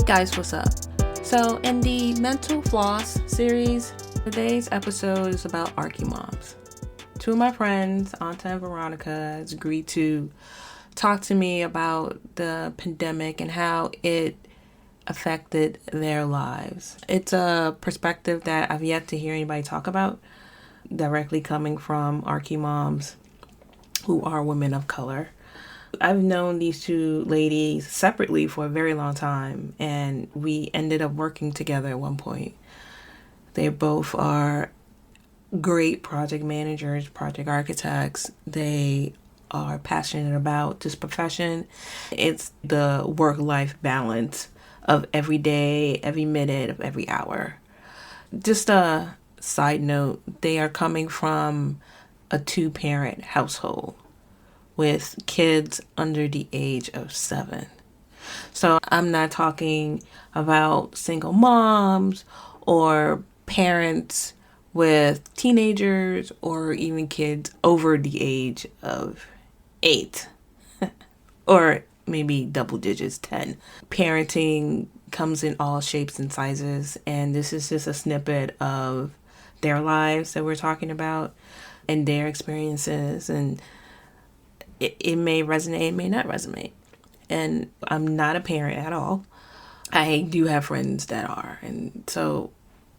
guys, what's up? So in the Mental Floss series, today's episode is about Archimoms. Two of my friends, Anta and Veronica, has agreed to talk to me about the pandemic and how it affected their lives. It's a perspective that I've yet to hear anybody talk about, directly coming from Archimoms who are women of color. I've known these two ladies separately for a very long time, and we ended up working together at one point. They both are great project managers, project architects. They are passionate about this profession. It's the work-life balance of every day, every minute, of every hour. Just a side note, they are coming from a two-parent household with kids under the age of 7. So I'm not talking about single moms or parents with teenagers or even kids over the age of 8 or maybe double digits, 10. Parenting comes in all shapes and sizes, and this is just a snippet of their lives that we're talking about and their experiences, and it may resonate, it may not resonate. And I'm not a parent at all. I do have friends that are, and so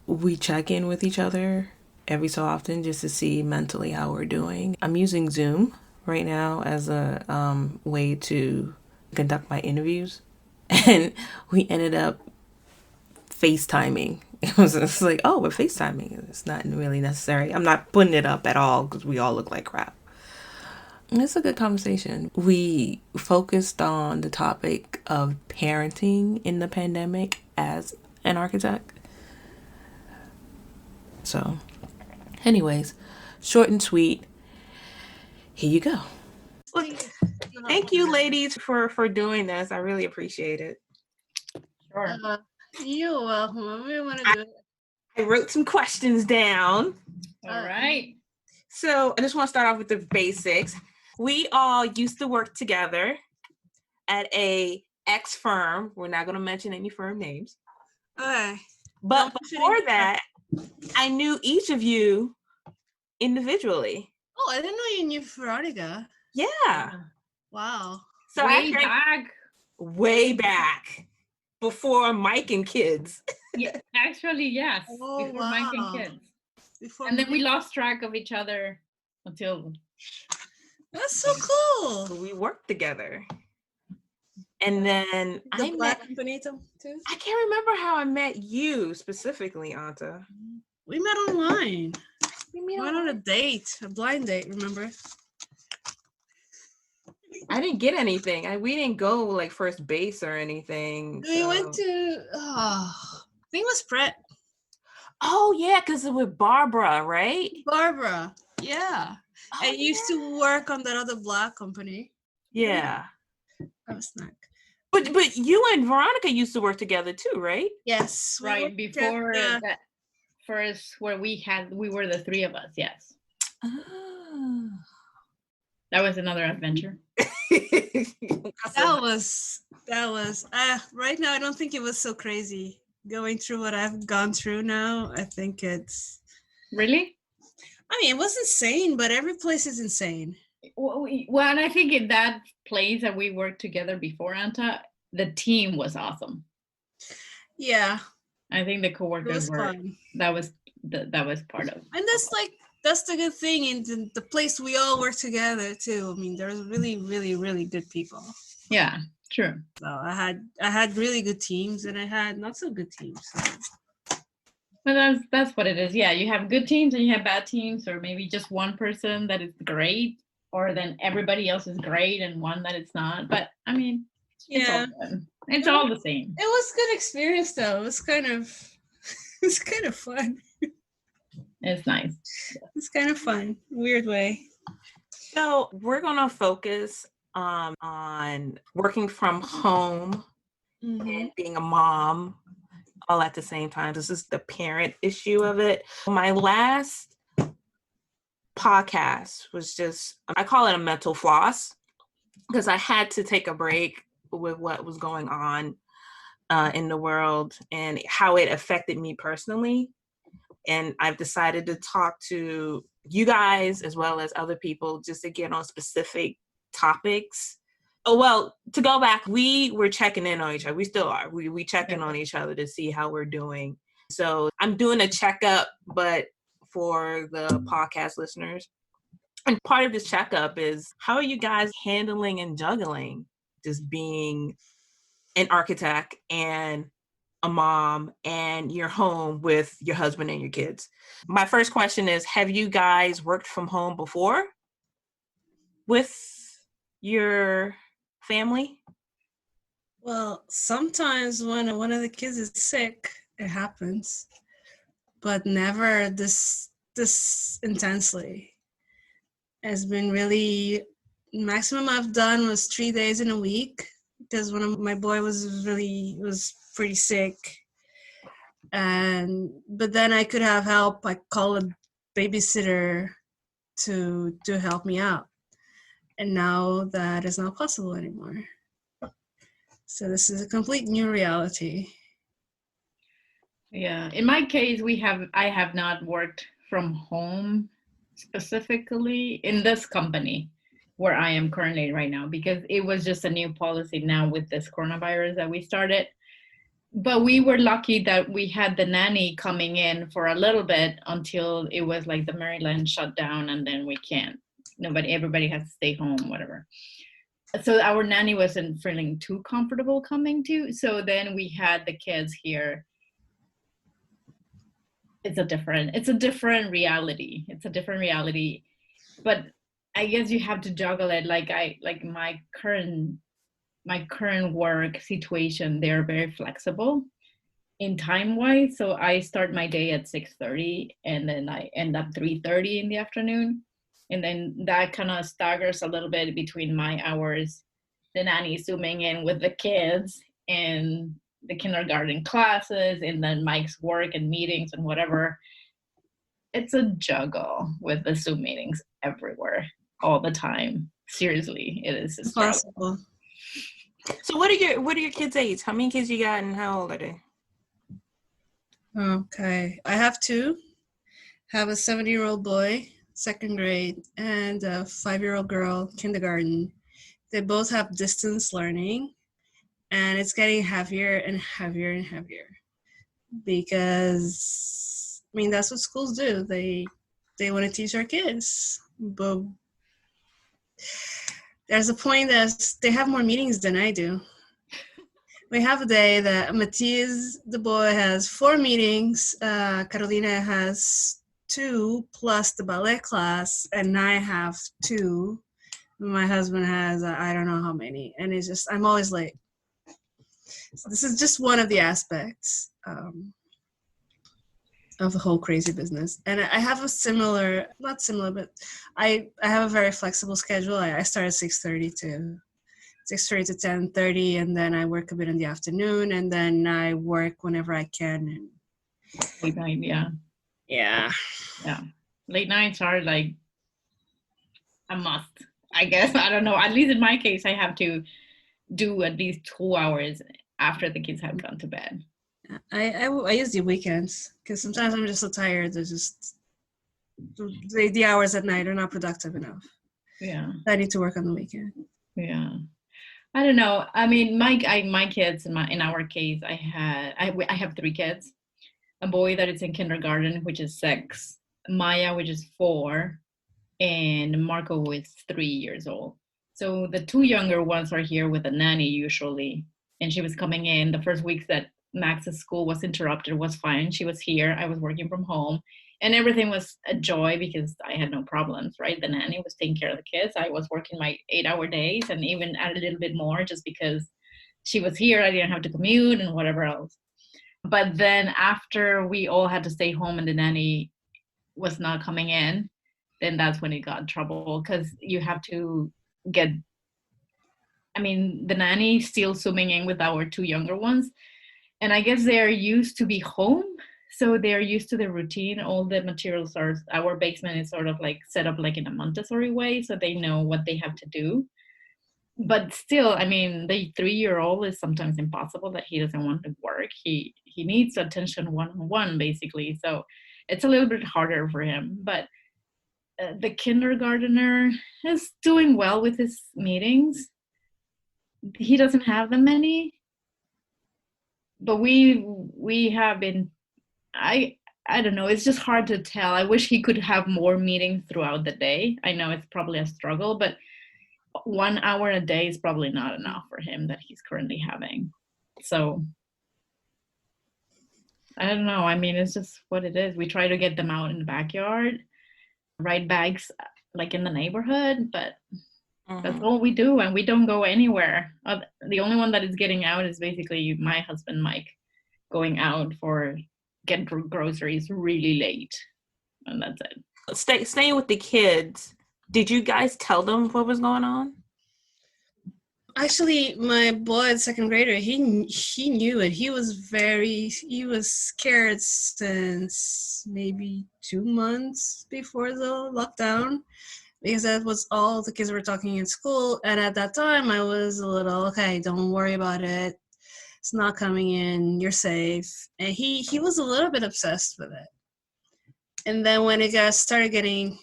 we check in with each other every so often just to see mentally how we're doing. I'm using Zoom right now as a way to conduct my interviews, and we ended up FaceTiming. It's like, oh, we're FaceTiming. It's not really necessary. I'm not putting it up at all because we all look like crap. It's a good conversation. We focused on the topic of parenting in the pandemic as an architect. So, anyways, short and sweet. Here you go. Thank you, ladies, for doing this. I really appreciate it. Sure. You're welcome. We want to do it. I wrote some questions down. All right. So I just want to start off with the basics. We all used to work together at a ex firm. We're not going to mention any firm names. Okay. But before that, I knew each of you individually. Oh, I didn't know you knew Veronica. Yeah. Wow. So way back before Mike and kids. Yeah, actually, yes. Oh, before Mike and kids. And then we lost track of each other until. That's so cool. So we worked together. And then I met company too. I can't remember how I met you specifically, Anta. We met online. We went on a date, a blind date, remember? I didn't get anything. We didn't go like first base or anything. We went to, I think it was Brett. Oh, yeah, because it was Barbara, right? Barbara, yeah. I used to work on that other black company. Yeah. I was not. But you and Veronica used to work together too, right? Yes. Right, before that first where we were the three of us, yes. Oh. That was another adventure. That was right now I don't think it was so crazy going through what I've gone through now. I think it's really, I mean, it was insane, but every place is insane. Well, and I think in that place that we worked together before, Anta, the team was awesome. Yeah, I think the coworkers were fun. That was part of. And that's the good thing in the place we all work together too. I mean, there's really, really, really good people. Yeah, true. So I had really good teams, and I had not so good teams. So. Well, that's what it is. Yeah, you have good teams and you have bad teams, or maybe just one person that is great, or then everybody else is great and one that it's not. But I mean, yeah, it's all the same. It was good experience though. It was kind of fun. It's nice. It's kind of fun, weird way. So we're gonna focus on working from home and being a mom all at the same time. This is the parent issue of it. My last podcast was just, I call it a mental floss because I had to take a break with what was going on in the world and how it affected me personally. And I've decided to talk to you guys as well as other people just to get on specific topics. Oh, well, to go back, we were checking in on each other. We still are. We check in on each other to see how we're doing. So I'm doing a checkup, but for the podcast listeners. And part of this checkup is, how are you guys handling and juggling just being an architect and a mom and you're home with your husband and your kids? My first question is, have you guys worked from home before with your family? Well, sometimes when one of the kids is sick, it happens, but never this intensely. It's been really, maximum I've done was 3 days in a week, because one of my boy was pretty sick, but then I could have help. I call a babysitter to help me out, and now that is not possible anymore. So this is a complete new reality. Yeah, in my case, I have not worked from home specifically in this company where I am currently right now, because it was just a new policy now with this coronavirus that we started. But we were lucky that we had the nanny coming in for a little bit until it was like the Maryland shut down, and then everybody has to stay home, whatever. So our nanny wasn't feeling too comfortable coming to. So then we had the kids here. It's a different reality. It's a different reality. But I guess you have to juggle it. Like my current work situation, they're very flexible in time wise. So I start my day at 6:30 and then I end up 3:30 in the afternoon. And then that kind of staggers a little bit between my hours. The nanny zooming in with the kids and the kindergarten classes, and then Mike's work and meetings and whatever. It's a juggle with the Zoom meetings everywhere all the time. Seriously, it is Impossible. So what are your kids' age? How many kids you got and how old are they? Okay, I have two. Have a 7-year-old boy, 2nd grade, and a 5-year-old girl, kindergarten. They both have distance learning, and it's getting heavier and heavier and heavier, because that's what schools do. They want to teach our kids, but there's a point that they have more meetings than I do. We have a day that Matthias, the boy, has 4 meetings. Carolina has 2 plus the ballet class, and I have 2. My husband has I don't know how many, and it's just, I'm always late. So this is just one of the aspects of the whole crazy business. And I have a similar, not similar, but I have a very flexible schedule. I start at 6:30 to 10:30, and then I work a bit in the afternoon, and then I work whenever I can. Late night, yeah. Yeah. Late nights are like a must, I guess. I don't know. At least in my case, I have to do at least 2 hours after the kids have gone to bed. I use the weekends because sometimes I'm just so tired that just the hours at night are not productive enough. Yeah. I need to work on the weekend. Yeah. I don't know. I mean, my kids, in our case, I have 3 kids. A boy that is in kindergarten, which is 6, Maya, which is 4, and Marco, who is 3 years old. So the 2 younger ones are here with a nanny usually, and she was coming in the first weeks that Max's school was interrupted. Was fine. She was here. I was working from home, and everything was a joy because I had no problems, right? The nanny was taking care of the kids. I was working my 8-hour days and even add a little bit more just because she was here. I didn't have to commute and whatever else. But then after we all had to stay home and the nanny was not coming in, then that's when it got in trouble, because you have to get, the nanny still zooming in with our 2 younger ones. And I guess they're used to be home. So they're used to the routine. All the materials our basement is sort of like set up like in a Montessori way. So they know what they have to do. but still, I mean, the 3-year-old is sometimes impossible that he doesn't want to work. He needs attention one-on-one, basically. So it's a little bit harder for him. But the kindergartner is doing well with his meetings. He doesn't have that many, but we have been. I don't know. It's just hard to tell. I wish he could have more meetings throughout the day. I know it's probably a struggle, but 1 hour a day is probably not enough for him that he's currently having. So I don't know. I mean, it's just what it is. We try to get them out in the backyard, ride bikes like in the neighborhood, but that's all we do, and we don't go anywhere. The only one that is getting out is basically my husband, Mike, going out for get groceries really late, and that's it. Staying with the kids, did you guys tell them what was going on? Actually, my boy, second grader, he knew it. He was scared since maybe 2 months before the lockdown, because that was all the kids were talking in school. And at that time, I was a little, okay, don't worry about it. It's not coming in. You're safe. And he was a little bit obsessed with it. And then when it started getting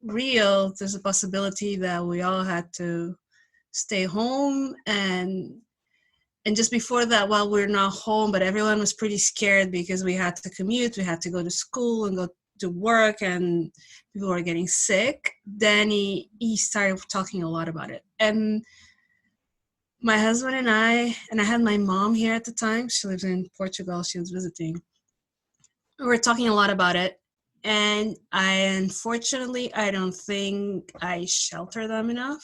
real, there's a possibility that we all had to stay home. And just before that, while we're not home, but everyone was pretty scared because we had to commute, we had to go to school and go to work, and people were getting sick. Then he started talking a lot about it. And my husband and I had my mom here at the time. She lives in Portugal. She was visiting. We were talking a lot about it. And unfortunately, I don't think I sheltered them enough.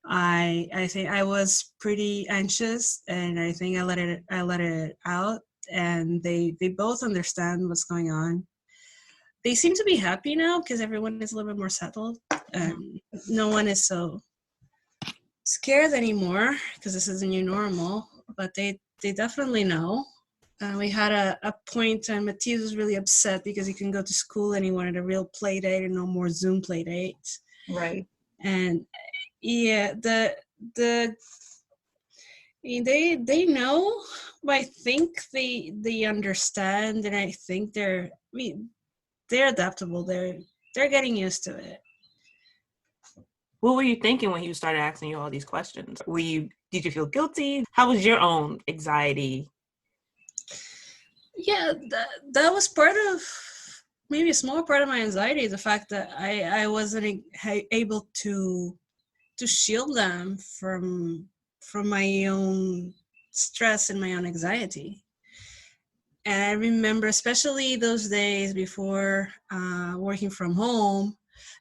I think I was pretty anxious, and I think I let it out, and they both understand what's going on. They seem to be happy now because everyone is a little bit more settled, and no one is so scared anymore because this is a new normal. But they definitely know. We had a point, and Matthias was really upset because he couldn't go to school and he wanted a real play date and no more Zoom play dates. Right. And yeah, they know, but I think they understand, and I think they're adaptable. They're getting used to it. What were you thinking when he started asking you all these questions? Did you feel guilty? How was your own anxiety? Yeah, that was part of, maybe a small part of my anxiety, the fact that I wasn't able to shield them from my own stress and my own anxiety. And I remember, especially those days before working from home,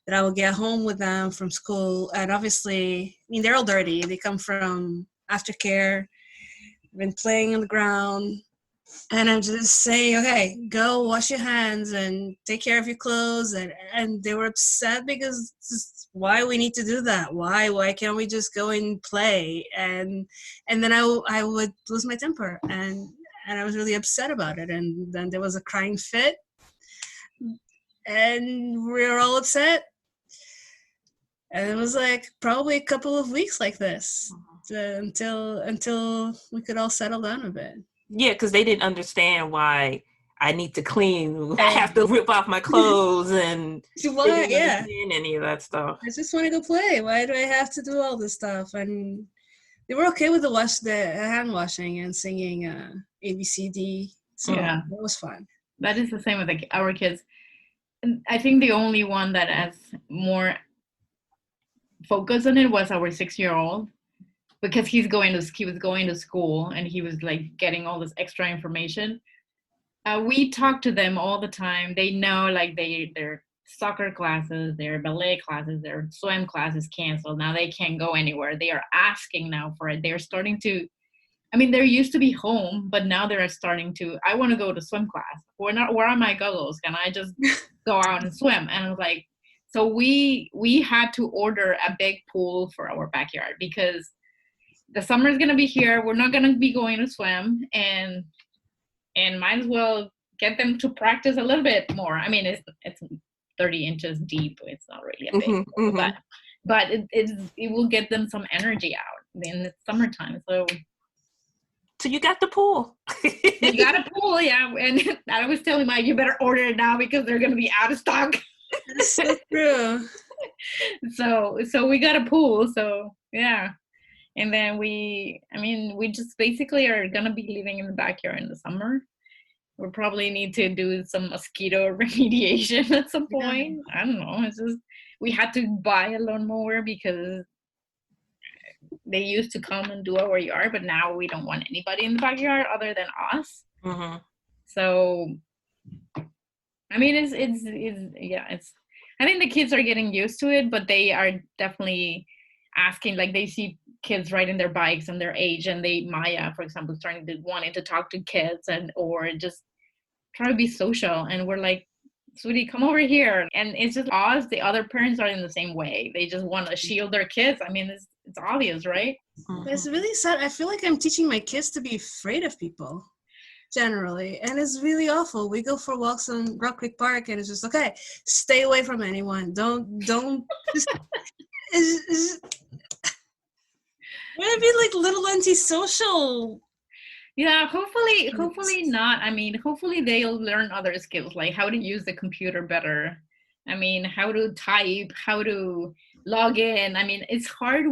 that I would get home with them from school, and obviously, I mean, they're all dirty. They come from aftercare, been playing on the ground, and I'm just saying, okay, go wash your hands and take care of your clothes. And they were upset because why we need to do that? Why can't we just go and play? And then I would lose my temper, and I was really upset about it. And then there was a crying fit, and we were all upset. And it was like probably a couple of weeks like this until we could all settle down a bit. Yeah, because they didn't understand why I need to clean. I have to rip off my clothes and why? Yeah, any of that stuff. I just want to go play. Why do I have to do all this stuff? And they were okay with the hand washing and singing ABCD. So Yeah, it was fun. That is the same with our kids. And I think the only one that has more focus on it was our 6-year-old, because he was going to school and he was like getting all this extra information. We talk to them all the time. They know, like, their soccer classes, their ballet classes, their swim classes canceled. Now they can't go anywhere. They are asking now for it. They're starting to, I mean, they're used to be home, but now they're starting to, I want to go to swim class. Where are my goggles? Can I just go out and swim? And I was like, so we had to order a big pool for our backyard because the summer is going to be here. We're not going to be going to swim, and might as well get them to practice a little bit more. I mean, it's 30 inches deep. It's not really a big pool, but but it will get them some energy out in the summertime. So you got the pool. we got a pool, yeah. And I was telling Mike, you better order it now because they're gonna be out of stock. That's so true. So we got a pool. So yeah. And then we just basically are gonna be living in the backyard in the summer. We'll probably need to do some mosquito remediation at some point. I don't know. It's just we had to buy a lawnmower because they used to come and do our yard, but now we don't want anybody in the backyard other than us. Mm-hmm. So, I mean, it's I think the kids are getting used to it, but they are definitely asking, like they see kids riding their bikes and their age, and Maya, for example, wanting to talk to kids or just try to be social. And we're like, sweetie, come over here. And it's just us. The other parents are in the same way. They just want to shield their kids. I mean, it's obvious, right? Mm-hmm. It's really sad. I feel like I'm teaching my kids to be afraid of people, generally. And it's really awful. We go for walks on Rock Creek Park, and it's just, okay, stay away from anyone. Don't just... We're going to be like little antisocial. Yeah, hopefully not. I mean, hopefully they'll learn other skills, like how to use the computer better. I mean, how to type, how to log in. I mean, it's hard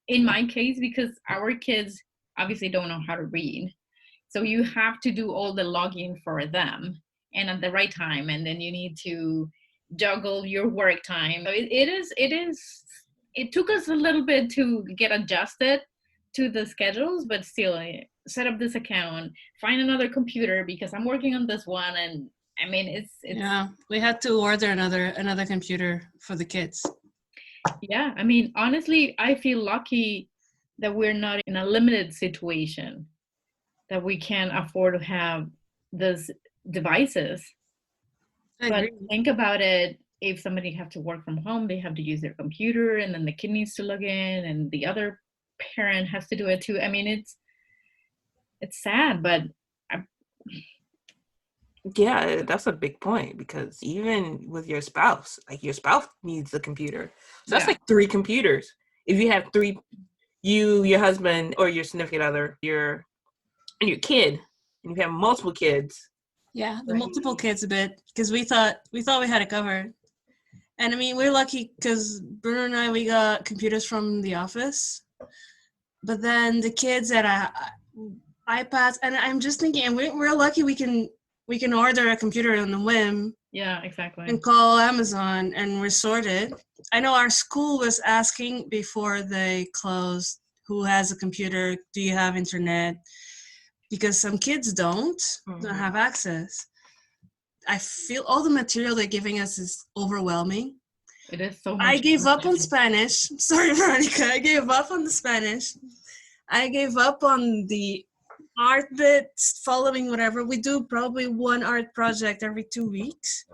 in my case, because our kids obviously don't know how to read. So you have to do all the logging for them and at the right time. And then you need to juggle your work time. So it took us a little bit to get adjusted to the schedules, but still set up this account, find another computer because I'm working on this one. And I mean, it's yeah, we had to order another computer for the kids. Yeah, I mean, honestly, I feel lucky that we're not in a limited situation, that we can afford to have these devices. But think about it, if somebody have to work from home, they have to use their computer, and then the kid needs to log in, and the other parent has to do it too. I mean, it's sad, but yeah, that's a big point, because even with your spouse, like your spouse needs a computer. So that's like 3 computers. If you have 3, your husband or your significant other, and your kid, and you have multiple kids. Yeah, the multiple kids a bit, because we thought we had it covered. And I mean, we're lucky because Bruno and I, we got computers from the office. But then the kids had iPads, and I'm just thinking, and we're lucky we can order a computer on the whim. Yeah, exactly. And call Amazon, and we're sorted. I know our school was asking before they closed, who has a computer? Do you have internet? Because some kids don't have access. I feel all the material they're giving us is overwhelming. It is so much. I gave up on Spanish. Sorry, Veronica. I gave up on the Spanish. I gave up on the art bits, following whatever. We do probably one art project every 2 weeks.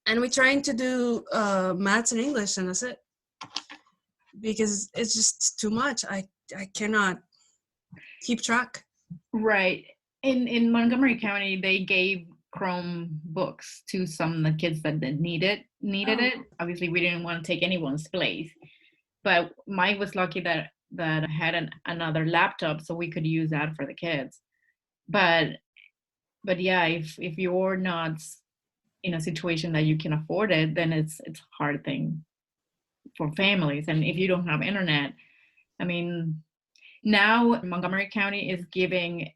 And we're trying to do maths and English, and that's it. Because it's just too much. I cannot keep track. Right. In Montgomery County, they gave Chromebooks to some of the kids that needed it. Obviously, we didn't want to take anyone's place, but Mike was lucky that had another laptop, so we could use that for the kids. But yeah, if you're not in a situation that you can afford it, then it's a hard thing for families. And if you don't have internet, I mean, now Montgomery County is giving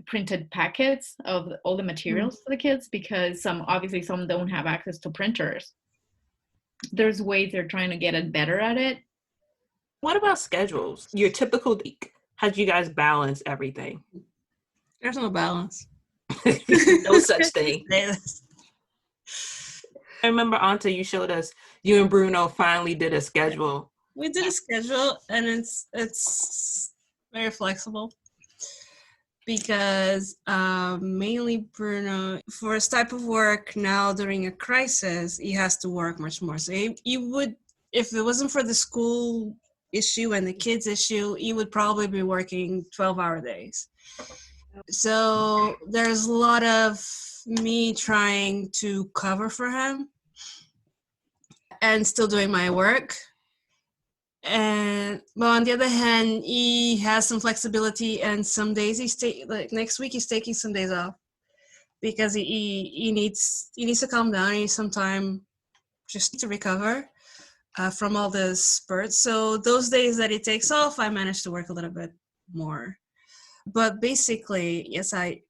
printed packets of all the materials to the kids, because some don't have access to printers. There's ways they're trying to get it better at it. What about schedules? Your typical week. How do you guys balance everything? There's no balance. No such thing. I remember, Anta, you showed us, you and Bruno finally did a schedule. We did a schedule, and it's very flexible. Because mainly Bruno, for his type of work now during a crisis, he has to work much more. So he would, if it wasn't for the school issue and the kids issue, he would probably be working 12-hour days. So there's a lot of me trying to cover for him and still doing my work. And well, on the other hand, he has some flexibility, and some days like next week he's taking some days off because he needs to calm down. He needs some time just to recover from all the spurts. So those days that he takes off, I manage to work a little bit more. But basically, yes, I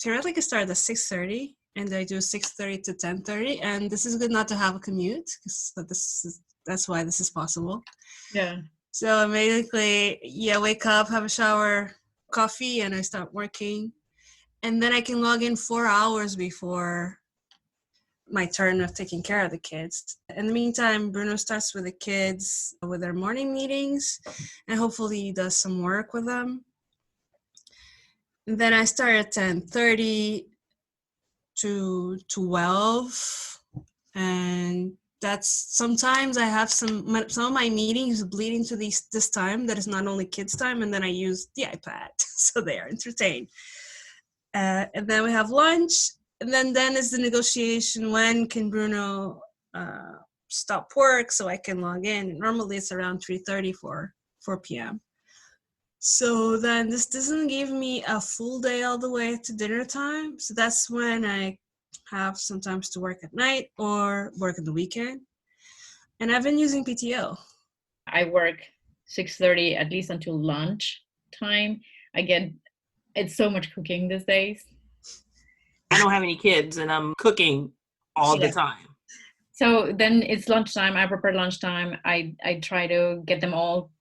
theoretically start at 6:30, and I do 6:30 to 10:30, and this is good not to have a commute, so that's why this is possible. Yeah. So basically, wake up, have a shower, coffee, and I start working, and then I can log in 4 hours before my turn of taking care of the kids. In the meantime, Bruno starts with the kids with their morning meetings, and hopefully he does some work with them. And then I start at 10:30 to 12, and that's sometimes I have some of my meetings bleed into this time that is not only kids time, and then I use the iPad so they are entertained. And then we have lunch, and then is the negotiation. When can Bruno stop work so I can log in? Normally it's around 3:30 4 p.m. So then this doesn't give me a full day all the way to dinner time. So that's when I have sometimes to work at night or work on the weekend. And I've been using PTO. I work 6:30 at least until lunch time. Again, it's so much cooking these days. I don't have any kids, and I'm cooking all the time. So then it's lunchtime. I prepare lunchtime. I try to get them all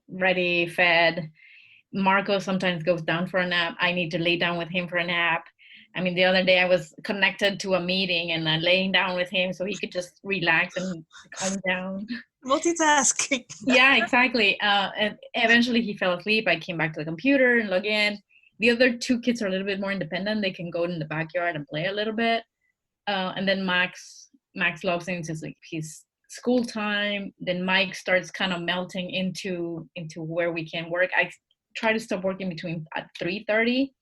ready, fed. Marco sometimes goes down for a nap. I need to lay down with him for a nap. I mean, the other day I was connected to a meeting and I'm laying down with him so he could just relax and calm down. Multitasking. Yeah, exactly. And eventually he fell asleep. I came back to the computer and log in. The other two kids are a little bit more independent. They can go in the backyard and play a little bit. And then Max logs into his school time. Then Mike starts kind of melting into where we can work. I try to stop working at 3:30.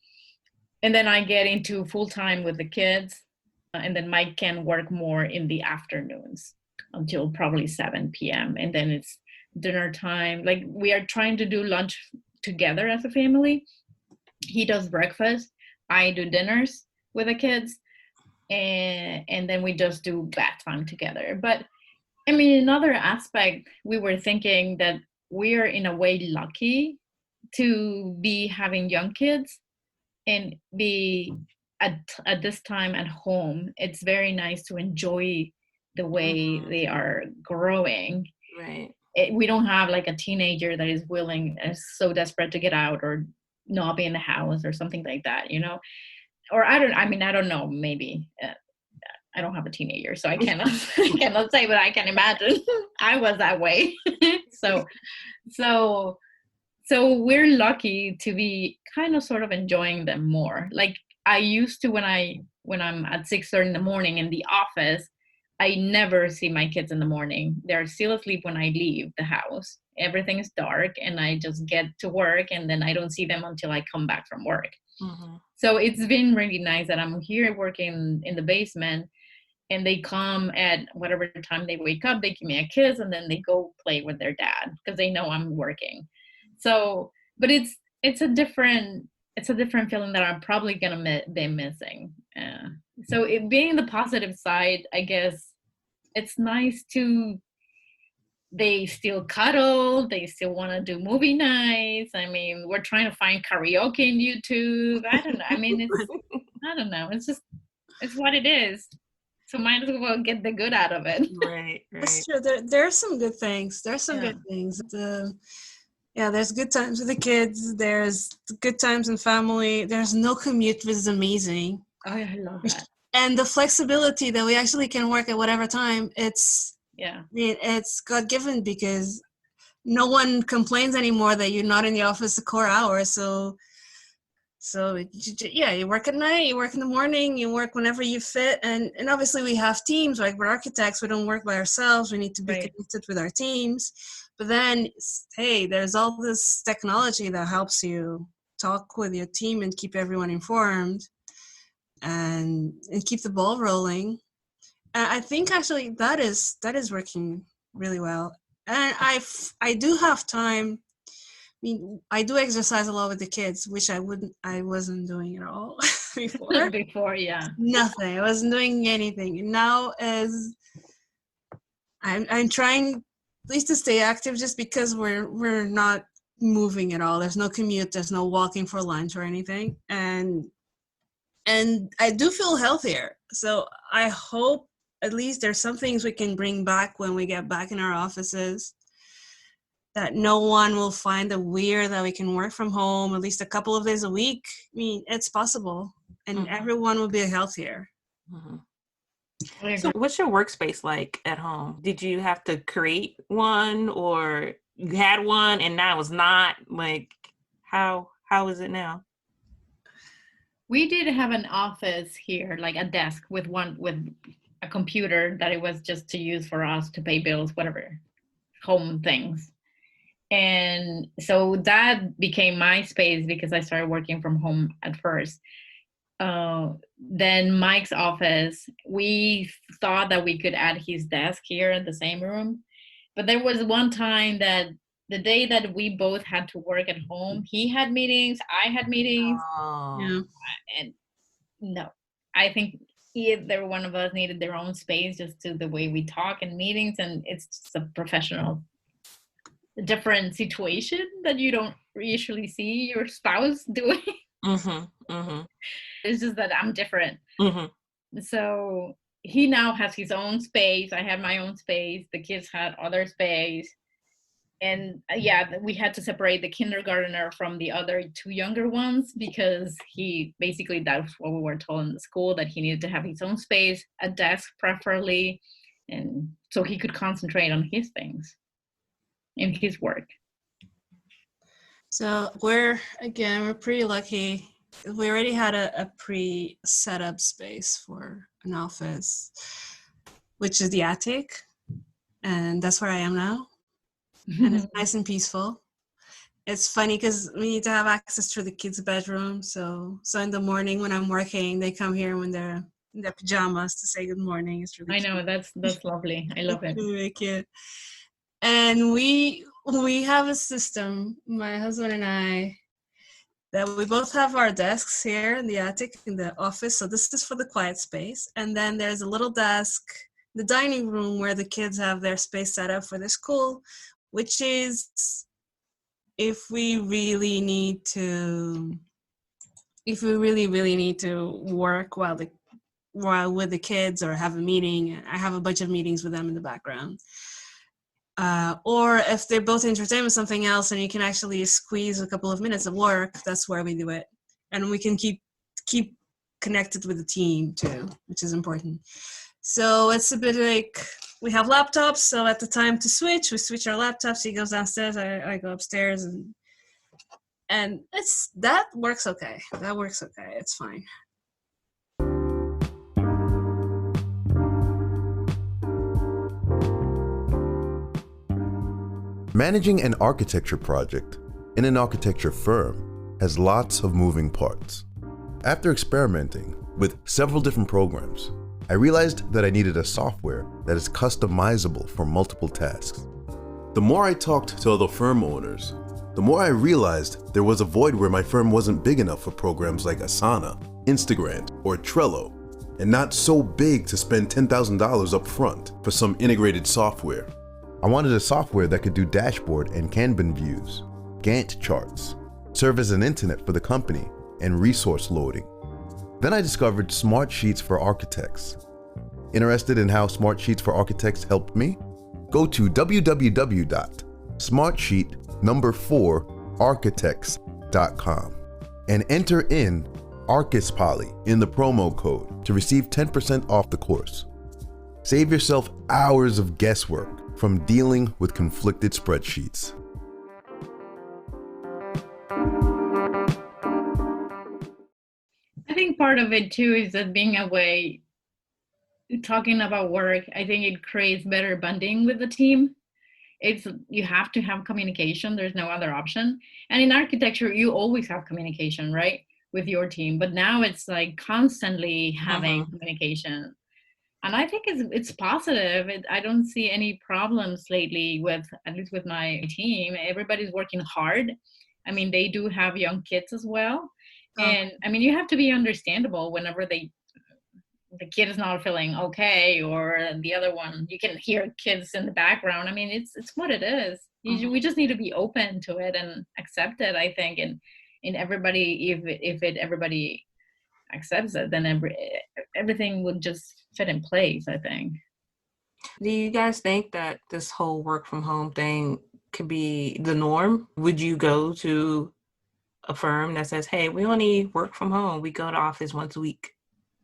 And then I get into full time with the kids. And then Mike can work more in the afternoons until probably 7 p.m. And then it's dinner time. Like, we are trying to do lunch together as a family. He does breakfast. I do dinners with the kids. And then we just do bath time together. But I mean, another aspect, we were thinking that we are in a way lucky to be having young kids and be at this time at home. It's very nice to enjoy the way they are growing. Right. We don't have like a teenager that is so desperate to get out or not be in the house or something like that, you know? Or I don't know, maybe. I don't have a teenager, so I cannot say, but I can imagine. I was that way. So we're lucky to be kind of sort of enjoying them more. Like, I used to, when I'm at 6:30 in the morning in the office, I never see my kids in the morning. They're still asleep when I leave the house. Everything is dark and I just get to work, and then I don't see them until I come back from work. Mm-hmm. So it's been really nice that I'm here working in the basement, and they come at whatever time they wake up, they give me a kiss, and then they go play with their dad because they know I'm working. So, but it's a different feeling that I'm probably gonna be missing. So it being the positive side, I guess it's nice they still cuddle, they still want to do movie nights. I mean, we're trying to find karaoke in YouTube. I don't know. I mean, I don't know. It's what it is. So might as well get the good out of it. Right. That's true. There are some good things. There's some good things. There's good times with the kids. There's good times in family. There's no commute, which is amazing. Oh, yeah, I love that. And the flexibility that we actually can work at whatever time, it's God-given, because no one complains anymore that you're not in the office the core hours. So you work at night, you work in the morning, you work whenever you fit. And obviously we have teams. Like, we're architects, we don't work by ourselves. We need to be connected with our teams. But then, hey, there's all this technology that helps you talk with your team and keep everyone informed and keep the ball rolling. I think actually that is working really well. And I do have time. I mean, I do exercise a lot with the kids, which I wasn't doing at all before. Before, yeah. Nothing. I wasn't doing anything. And now as I'm trying at least to stay active, just because we're not moving at all. There's no commute, there's no walking for lunch or anything. And I do feel healthier. So I hope at least there's some things we can bring back when we get back in our offices, that no one will find it weird that we can work from home at least a couple of days a week. I mean, it's possible, and everyone will be healthier. So what's your workspace like at home? Did you have to create one, or you had one and now it's not? Like, how is it now? We did have an office here, like a desk with a computer that it was just to use for us to pay bills, whatever, home things. And so that became my space because I started working from home at first. Then Mike's office, we thought that we could add his desk here in the same room. But there was one time that the day that we both had to work at home, he had meetings, I had meetings. Yeah. And no, I think either one of us needed their own space, just to the way we talk in meetings. And it's just a professional, different situation that you don't usually see your spouse doing. It's just that I'm different. So he now has his own space. I have my own space. The kids had other space. And we had to separate the kindergartner from the other two younger ones, because that's what we were told in the school, that he needed to have his own space, a desk preferably, and so he could concentrate on his things in his work. So we're pretty lucky. We already had a pre-set up space for an office, which is the attic, and that's where I am now. And it's nice and peaceful. It's funny because we need to have access to the kids' bedroom. So in the morning when I'm working, they come here when they're in their pajamas to say good morning. It's really cute. I know, that's lovely. I love it. Really cute. And we have a system, my husband and I, that we both have our desks here in the attic in the office. So this is for the quiet space. And then there's a little desk, the dining room, where the kids have their space set up for their school, which is if we really need to work while with the kids or have a meeting. I have a bunch of meetings with them in the background. Or if they're both entertained with something else and you can actually squeeze a couple of minutes of work, that's where we do it. And we can keep connected with the team too, which is important. So it's a bit like, we have laptops, so at the time to switch, we switch our laptops. He goes downstairs, I go upstairs, and that works okay. That works okay. It's fine. Managing an architecture project in an architecture firm has lots of moving parts. After experimenting with several different programs, I realized that I needed a software that is customizable for multiple tasks. The more I talked to other firm owners, the more I realized there was a void where my firm wasn't big enough for programs like Asana, Instagram, or Trello, and not so big to spend $10,000 up front for some integrated software. I wanted a software that could do dashboard and Kanban views, Gantt charts, serve as an intranet for the company, and resource loading. Then I discovered Smart Sheets for Architects. Interested in how Smart Sheets for Architects helped me? Go to www.smartsheet4architects.com and enter in ArchisPoly in the promo code to receive 10% off the course. Save yourself hours of guesswork from dealing with conflicted spreadsheets. I think part of it too is that being away, talking about work, I think it creates better bonding with the team. You have to have communication. There's no other option. And in architecture, you always have communication, right, with your team. But now it's like constantly having communication. And I think it's positive. I don't see any problems lately with, at least with my team. Everybody's working hard. I mean, they do have young kids as well. And I mean, you have to be understandable whenever the kid is not feeling okay, or the other one, you can hear kids in the background. I mean, it's what it is. We just need to be open to it and accept it, I think. And everybody, if everybody accepts it, then everything would just fit in place, I think. Do you guys think that this whole work from home thing could be the norm? Would you go to a firm that says, hey, we only work from home, we go to office once a week?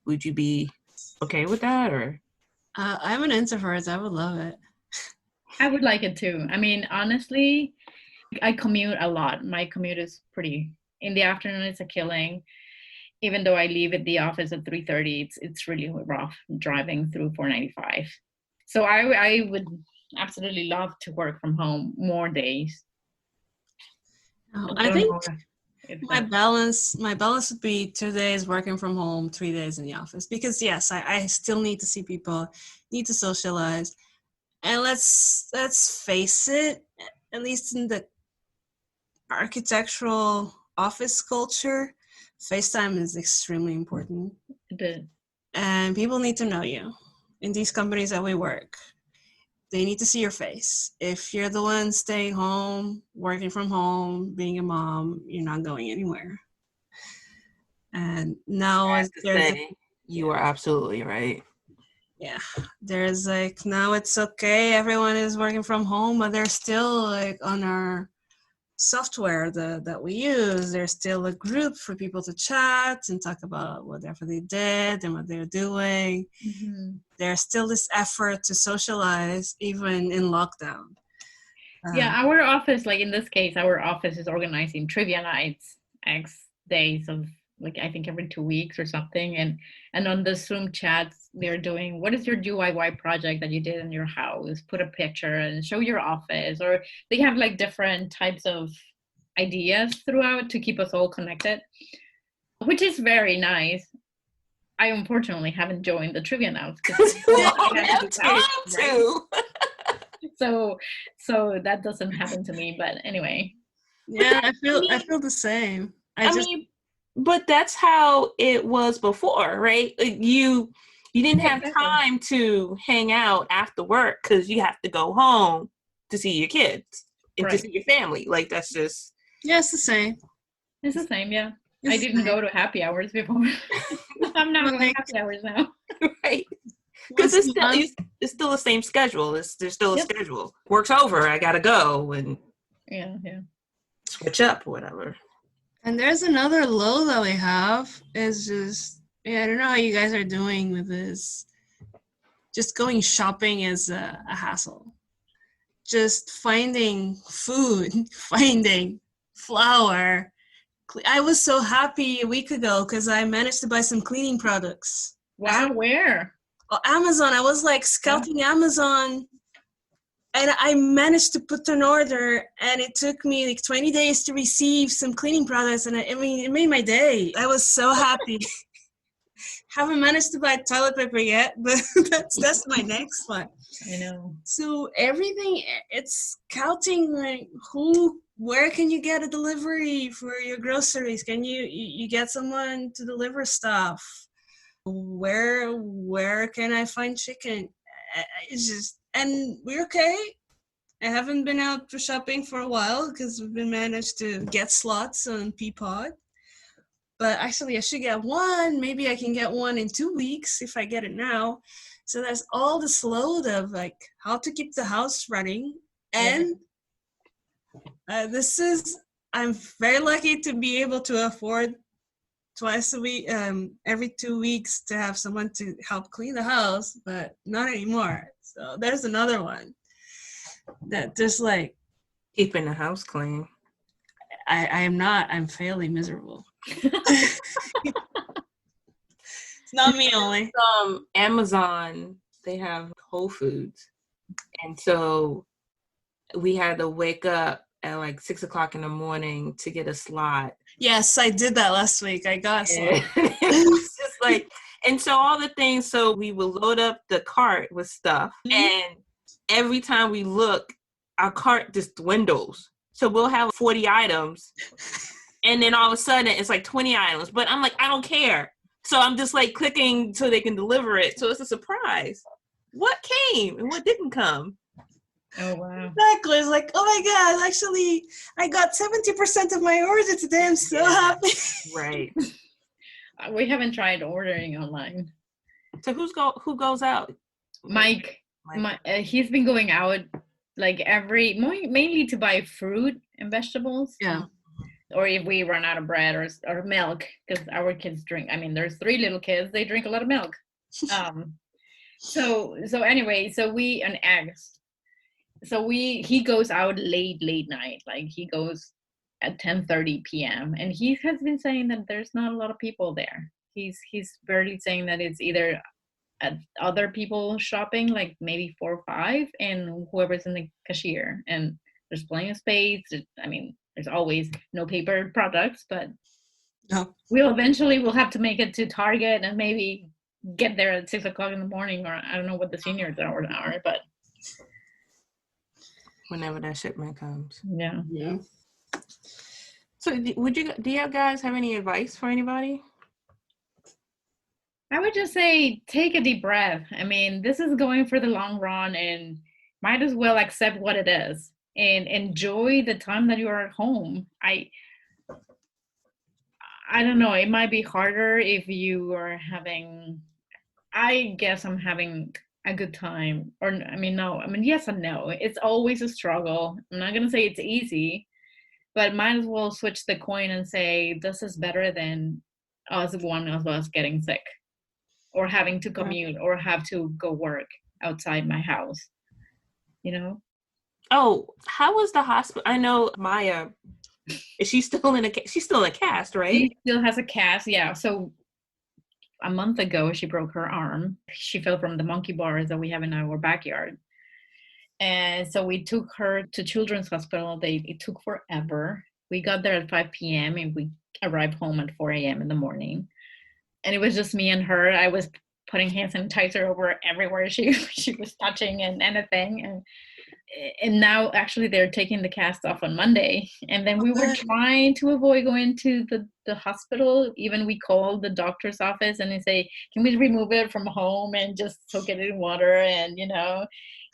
Would you be okay with that? Or I'm an introvert. I would love it. I would like it too. I mean, honestly, I commute a lot. My commute is pretty, in the afternoon it's a killing. Even though I leave at the office at 3:30, it's really rough driving through 495. So I would absolutely love to work from home more days. I think my balance would be 2 days working from home, 3 days in the office. Because yes, I still need to see people, need to socialize. And let's face it, at least in the architectural office culture, FaceTime is extremely important. And people need to know you. In these companies that we work, they need to see your face. If you're the one staying home, working from home, being a mom, you're not going anywhere. And now you are absolutely right. Yeah, there's like, now it's okay, everyone is working from home, but there's still like on our software that we use, there's still a group for people to chat and talk about whatever they did and what they're doing. There's still this effort to socialize even in lockdown. Yeah, our office, like in this case, our office is organizing trivia nights, X days of, like, I think every 2 weeks or something. And on the Zoom chats, they're doing, what is your DIY project that you did in your house? Put a picture and show your office. Or they have like different types of ideas throughout to keep us all connected, which is very nice. I unfortunately haven't joined the trivia now. So that doesn't happen to me. But anyway. Yeah, I feel the same. I mean, but that's how it was before, right? You didn't have time to hang out after work because you have to go home to see your kids and to see your family. Like, that's just... Yeah, it's the same. It's the same, yeah. I didn't go to happy hours before. I'm not going to happy hours now. Right. Because it's still the same schedule. There's still a schedule. Work's over, I gotta go and switch up or whatever. And there's another low that we have is just, I don't know how you guys are doing with this. Just going shopping is a hassle. Just finding food, finding flour. I was so happy a week ago because I managed to buy some cleaning products. Wow, where? Amazon. I was like scouting Amazon, and I managed to put an order, and it took me like 20 days to receive some cleaning products, and I mean, it made my day. I was so happy. Haven't managed to buy toilet paper yet, but that's my next one. I know. So everything, it's scouting, like where can you get a delivery for your groceries? Can you get someone to deliver stuff? Where can I find chicken? It's just, and we're okay. I haven't been out for shopping for a while because we've been managed to get slots on Peapod. But actually, I should get one. Maybe I can get one in 2 weeks if I get it now. So there's all this load of like how to keep the house running. And I'm very lucky to be able to afford twice a week, every 2 weeks to have someone to help clean the house, but not anymore. So there's another one that just like keeping the house clean. I'm fairly miserable. It's not me only. Amazon, they have Whole Foods. And so we had to wake up at like 6 o'clock in the morning to get a slot. Yes, I did that last week. I got a slot. It was just like, And so all the things, so we will load up the cart with stuff, and every time we look, our cart just dwindles. So we'll have 40 items, and then all of a sudden it's like 20 items. But I'm like, I don't care. So I'm just like clicking so they can deliver it. So it's a surprise. What came and what didn't come? Oh, wow. Exactly. It's like, oh my God, actually, I got 70% of my order today. I'm so happy. Right. We haven't tried ordering online. So who goes out? Mike. He's been going out like mainly to buy fruit and vegetables. Yeah. Or if we run out of bread or milk, because our kids drink. I mean, there's 3 little kids. They drink a lot of milk. So anyway, and eggs. So he goes out late night. Like he goes at 10:30 p.m. and he has been saying that there's not a lot of people there. He's barely saying that it's either at other people shopping, like maybe 4 or 5, and whoever's in the cashier. And there's plenty of space. I mean, there's always no paper products, but No. we'll have to make it to Target and maybe get there at 6 o'clock in the morning, or I don't know what the seniors are, but Whenever that shipment comes. yeah. So do you guys have any advice for anybody? I would just say take a deep breath. I mean, this is going for the long run, and might as well accept what it is and enjoy the time that you are at home. I don't know, it might be harder if you are having, I guess I'm having a good time, or I mean, no, I mean, yes and no. It's always a struggle. I'm not gonna say it's easy, but might as well switch the coin and say this is better than one of us getting sick or having to commute or have to go work outside my house, you know. Oh, how was the hospital? I know Maya, is she still in a cast, right? She still has a cast, yeah. So a month ago, she broke her arm. She fell from the monkey bars that we have in our backyard. And so we took her to Children's Hospital. It took forever. We got there at 5 p.m. and we arrived home at 4 a.m. in the morning. And it was just me and her. I was putting hand sanitizer over everywhere she was touching and anything. And now actually they're taking the cast off on Monday. And then we were trying to avoid going to the hospital. Even we called the doctor's office and they say, can we remove it from home and just soak it in water? And, you know,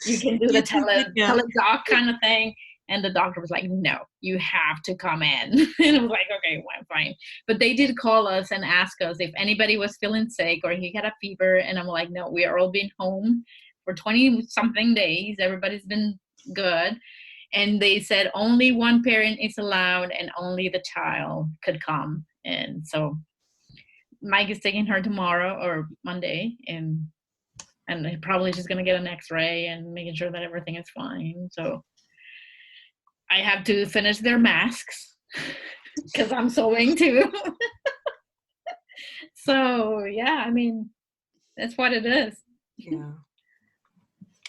you can do the teledoc kind of thing. And the doctor was like, no, you have to come in. And I was like, okay, well, fine. But they did call us and ask us if anybody was feeling sick or he had a fever. And I'm like, no, we are all been home for 20-something days. Everybody's been good. And they said only one parent is allowed and only the child could come. And so Mike is taking her tomorrow or Monday. And probably she's going to get an x-ray and making sure that everything is fine. So I have to finish their masks because I'm sewing too. So yeah, I mean, that's what it is. Yeah.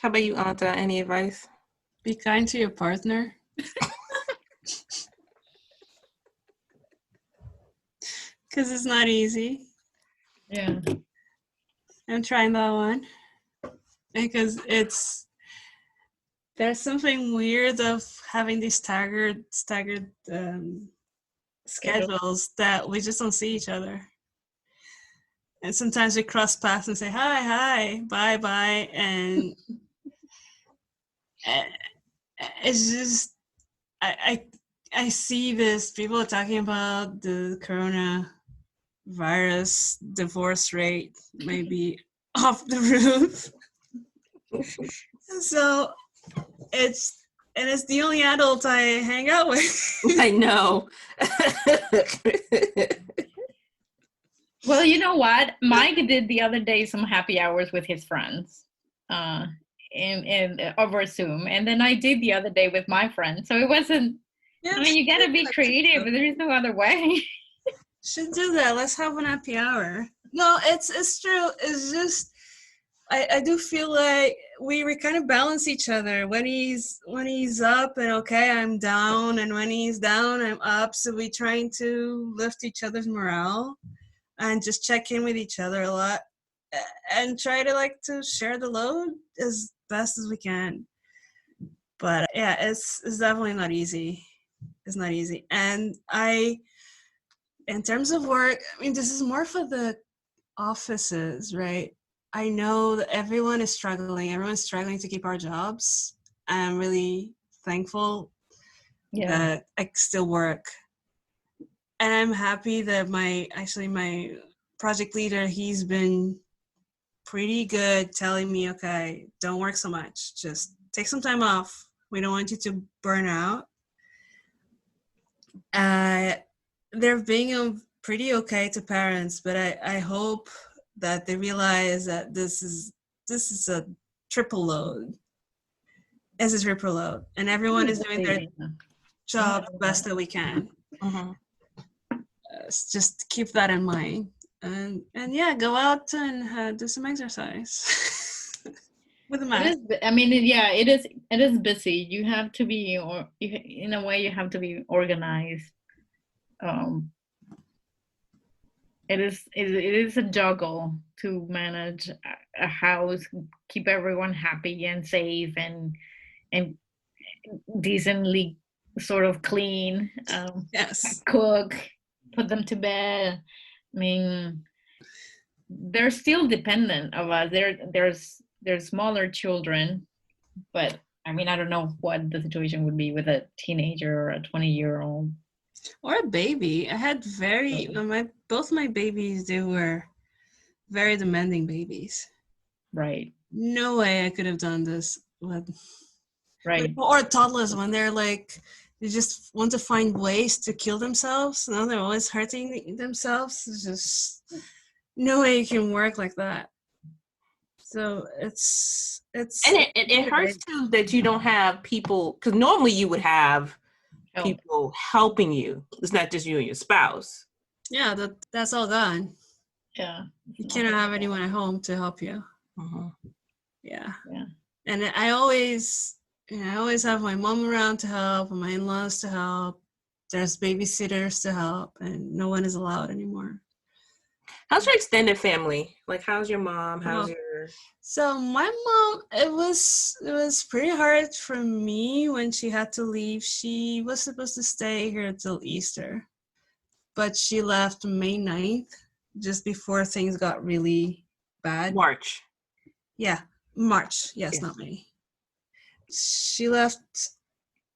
How about you, Anta? Any advice? Be kind to your partner. Because it's not easy. Yeah. I'm trying that one. Because there's something weird of having these staggered schedules that we just don't see each other. And sometimes we cross paths and say, hi, bye. And it's just, I see this, people are talking about the coronavirus divorce rate maybe off the roof. So it's the only adult I hang out with. I know. Well, you know what? Mike did the other day some happy hours with his friends in over Zoom. And then I did the other day with my friends. So it wasn't, I mean, you got to be creative, but there is no other way. Should do that. Let's have an happy hour. No, it's true. It's just, I do feel like we kind of balance each other. When he's up and okay, I'm down, and when he's down, I'm up. So we trying to lift each other's morale. and just check in with each other a lot and try to to share the load as best as we can. But yeah, it's definitely not easy. It's not easy. And in terms of work, I mean, this is more for the offices, right? I know that everyone is struggling. Everyone's struggling to keep our jobs. I'm really thankful that I still work. And I'm happy that my project leader, he's been pretty good telling me, okay, don't work so much. Just take some time off. We don't want you to burn out. They're being pretty okay to parents, but I hope that they realize that this is a triple load. It's a triple load, and everyone is doing their job the best that we can. Just keep that in mind, and yeah, go out and do some exercise with the mask. It is busy. You have to be, in a way, you have to be organized. It is a juggle to manage a house, keep everyone happy and safe and decently sort of clean. Yes. Cook, put them to bed. I mean, they're still dependent of us. They're smaller children, but I mean, I don't know what the situation would be with a teenager or a 20-year-old. Or a baby. I had both my babies, they were very demanding babies. Right. No way I could have done this with, right. Or toddlers when they're they just want to find ways to kill themselves. No, they're always hurting themselves. It's just no way you can work like that. So it's and it hurts too that you don't have people, because normally you would have people helping you. It's not just you and your spouse. Yeah, that's all gone. Yeah, you cannot have anyone at home to help you. Yeah. And I always have my mom around to help and my in-laws to help. There's babysitters to help, and no one is allowed anymore. How's your extended family? How's your mom? How's your... So my mom, it was pretty hard for me when she had to leave. She was supposed to stay here till Easter, but she left May 9th, just before things got really bad. March. Yeah, March. Yes, not May. She left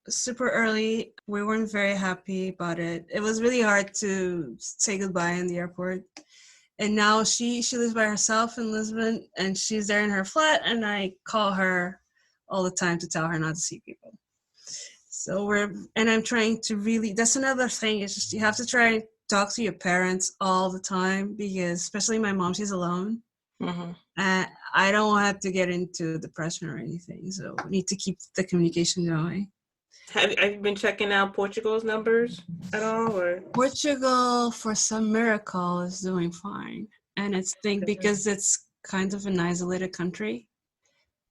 super early. We weren't very happy about it. It was really hard to say goodbye in the airport. And now she lives by herself in Lisbon, and she's there in her flat, and I call her all the time to tell her not to see people. So I'm trying to really, that's another thing, is just you have to try and talk to your parents all the time, because especially my mom, she's alone. And I don't want her to get into depression or anything. So we need to keep the communication going. Have you been checking out Portugal's numbers at all? Or? Portugal, for some miracle, is doing fine. And it's because it's kind of an isolated country.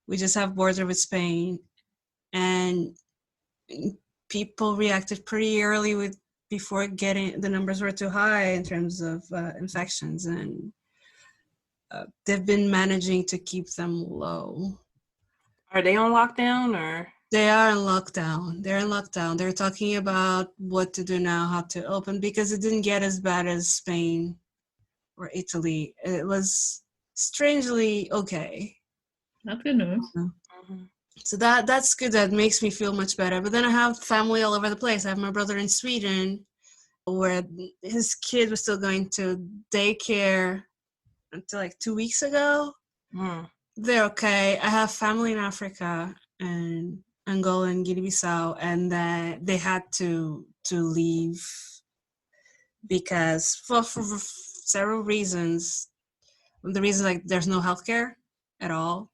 We just have border with Spain. And people reacted pretty early before the numbers were too high in terms of infections. And they've been managing to keep them low. Are they on lockdown or? They are in lockdown. They're in lockdown. They're talking about what to do now, how to open, because it didn't get as bad as Spain or Italy. It was strangely okay. That's good news. So that's good. That makes me feel much better. But then I have family all over the place. I have my brother in Sweden, where his kid was still going to daycare until 2 weeks ago. They're okay. I have family in Africa and Angola and Guinea-Bissau, and they had to leave because for several reasons. The reason, there's no healthcare at all,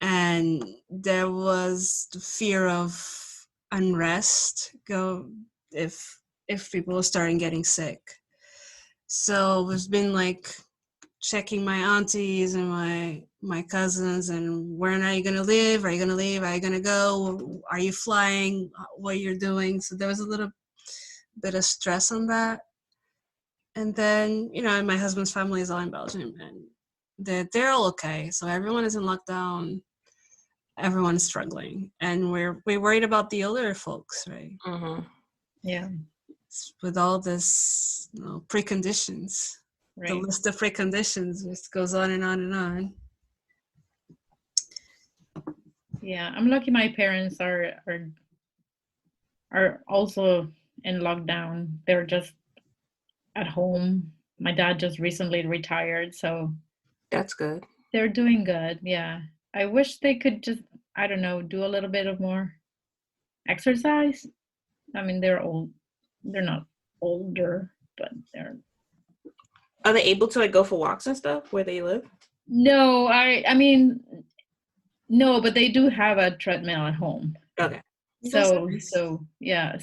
and there was the fear of unrest if people are starting getting sick. So it's been checking my aunties and my cousins, and where are you going to live? Are you going to leave? Are you going to go? Are you flying? What you're doing? So there was a little bit of stress on that. And then, and my husband's family is all in Belgium, and they're all okay. So everyone is in lockdown. Everyone is struggling, and we're worried about the older folks, right? Mm-hmm. Yeah. With all this, preconditions. Right. The list of preconditions just goes on and on and on. Yeah, I'm lucky my parents are also in lockdown. They're just at home. My dad just recently retired, so That's good. they're doing good. Yeah. I wish they could just, I don't know, do a little bit of more exercise. I mean, they're old. They're not older, but they're. Are they able to like go for walks and stuff where they live? No, I mean, no, but they do have a treadmill at home. Okay. So yeah,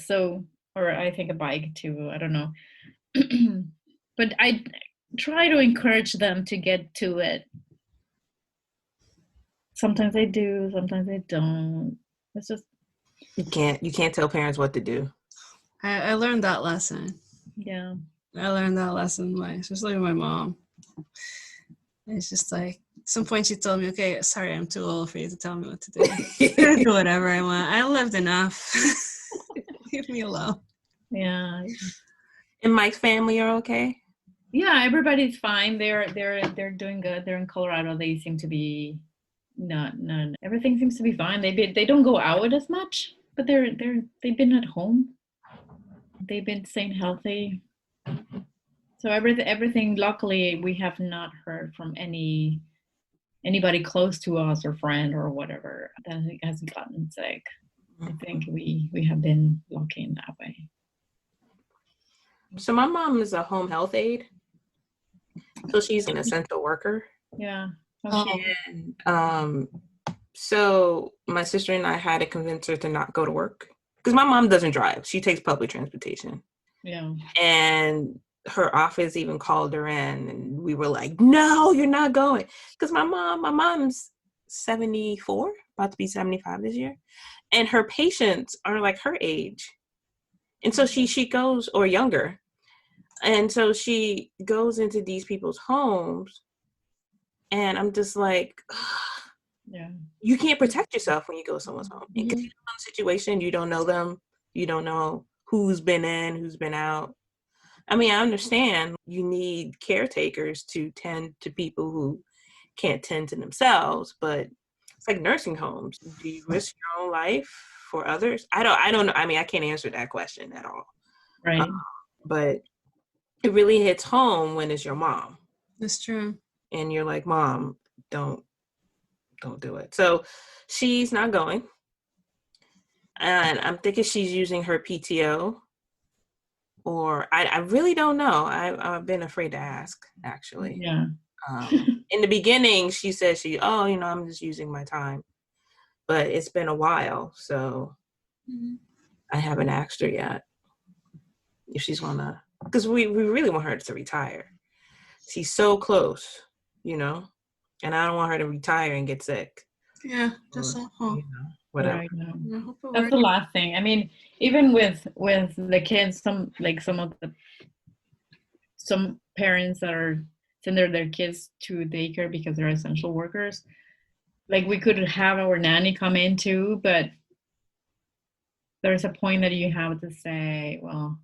or I think a bike too. I don't know. But I try to encourage them to get to it. Sometimes they do, sometimes they don't. It's just You can't tell parents what to do. I learned that lesson. yeah. I learned that lesson, especially with my mom. It's just like, at some point she told me, okay, sorry, I'm too old for you to tell me what to do. I'm gonna do whatever I want. I lived enough. Leave me alone. Yeah. And Mike's family are okay? Yeah, everybody's fine. They're doing good. They're in Colorado. They seem to be not everything seems to be fine. They don't go out as much, but they've been at home. They've been staying healthy. So everything luckily we have not heard from anybody close to us or friend or whatever that has gotten sick. I think we have been lucky in that way. So my mom is a home health aide. So she's an essential worker. Yeah. Okay. And so my sister and I had to convince her to not go to work because my mom doesn't drive. She takes public transportation. Yeah. And her office even called her in and we were like, no, you're not going. Because my mom's 74, about to be 75 this year. And her patients are like her age. And so she goes, or younger. And so she goes into these people's homes. And I'm just like, Yeah. you can't protect yourself when you go to someone's home. Because you know the situation, you don't know them. You don't know who's been in, who's been out. I mean, I understand you need caretakers to tend to people who can't tend to themselves, but it's like nursing homes. Do you risk your own life for others? I don't know. I mean, I can't answer that question at all. Right. But it really hits home when it's your mom. That's true. And you're like, Mom, don't do it. So she's not going. And I'm thinking she's using her PTO. Or I really don't know. I've been afraid to ask, actually. Yeah. In the beginning, she said I'm just using my time. But it's been a while, so I haven't asked her yet if she's gonna. Because we really want her to retire. She's so close, and I don't want her to retire and get sick. Yeah, that's awful. Whatever. Right, no. That's the last thing. I mean, even with the kids, some parents that are sending their kids to daycare because they're essential workers. Like we could have our nanny come in too, but there's a point that you have to say, well,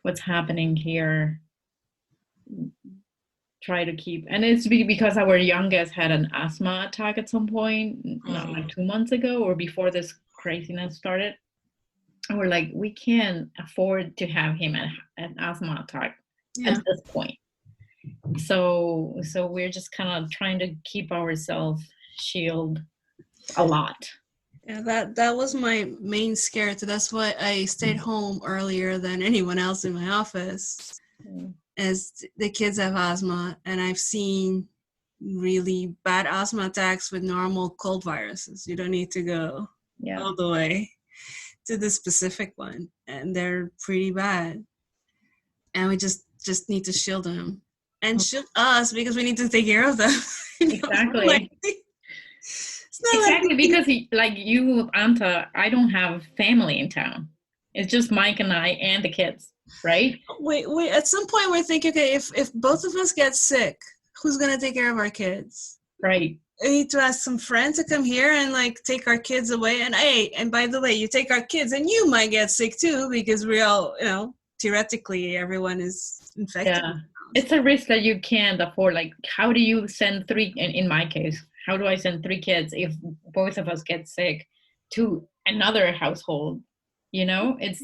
what's happening here? Try to keep, and it's because our youngest had an asthma attack at some point, not like 2 months ago or before this craziness started. And we're like, we can't afford to have him an asthma attack at this point. So we're just kind of trying to keep ourselves shield a lot. Yeah, that was my main scare. So that's why I stayed home earlier than anyone else in my office. As the kids have asthma, and I've seen really bad asthma attacks with normal cold viruses. You don't need to go all the way to the specific one, and they're pretty bad. And we just need to shield them and shield us because we need to take care of them. Exactly. Exactly, because like you, Anta, I don't have family in town. It's just Mike and I and the kids. right? Wait. At some point, we're thinking, okay, if both of us get sick, who's gonna take care of our kids? Right. We need to ask some friends to come here and like take our kids away. And hey, and by the way, you take our kids, and you might get sick too because we all, theoretically, everyone is infected. Yeah. It's a risk that you can't afford. Like, how do you send three, in my case, how do I send 3 kids if both of us get sick to another household? It's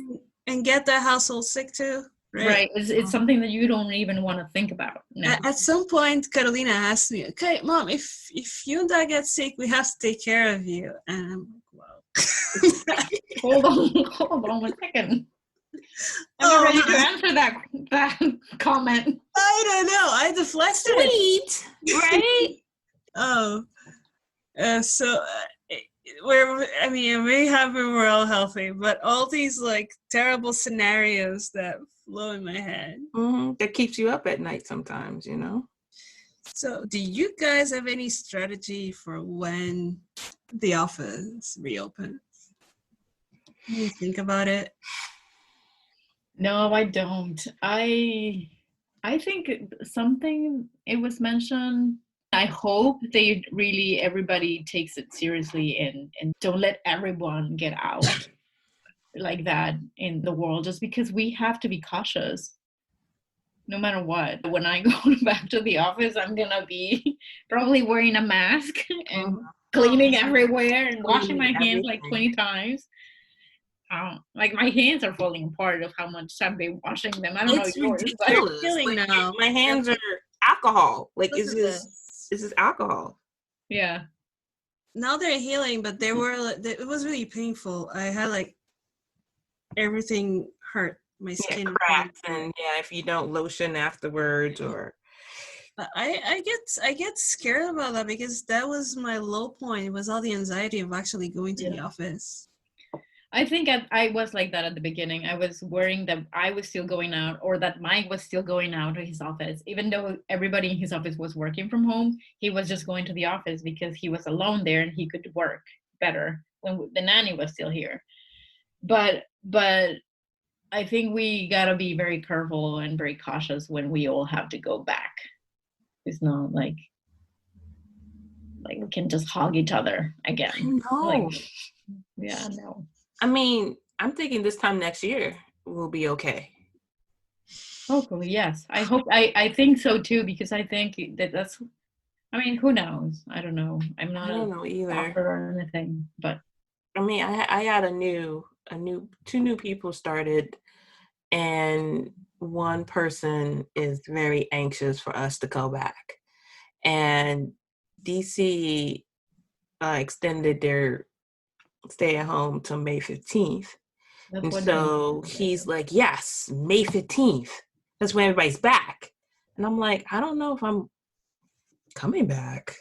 And get that household sick too. right. It's something that you don't even want to think about. No. At some point, Carolina asked me, "Okay, Mom, if you and Dad get sick, we have to take care of you." And I'm like, "Wow." Hold on 1 second. I'm not ready to answer that comment. I don't know. I deflected it. Sweet, right? I'm very happy we're all healthy, but all these like terrible scenarios that flow in my head. That keeps you up at night sometimes, So, do you guys have any strategy for when the office reopens? Can you think about it? No, I don't. I think something it was mentioned. I hope everybody takes it seriously and don't let everyone get out like that in the world, just because we have to be cautious no matter what. When I go back to the office, I'm gonna be probably wearing a mask and cleaning everywhere and washing my hands like 20 times. Like my hands are falling apart of how much I've been washing them. I don't know yours. Ridiculous. Feeling now. My hands are alcohol. Like, this is alcohol. Yeah. Now they're healing, but it was really painful. I had like everything hurt. My skin cracks, and if you don't lotion afterwards, or I get scared about that because that was my low point. It was all the anxiety of actually going to the office. I think I was like that at the beginning. I was worrying that I was still going out, or that Mike was still going out to his office. Even though everybody in his office was working from home, he was just going to the office because he was alone there and he could work better when the nanny was still here. But I think we gotta be very careful and very cautious when we all have to go back. It's not like we can just hug each other again. No. No. I mean, I'm thinking this time next year we'll be okay. Hopefully, yes. I think so too, because I think that's. I mean, who knows? I don't know. I don't know either. Doctor or anything, but I mean, I had two new people started, and one person is very anxious for us to go back, and DC extended their stay at home till May 15th. And so he's like, yes, May 15th. That's when everybody's back. And I'm like, I don't know if I'm coming back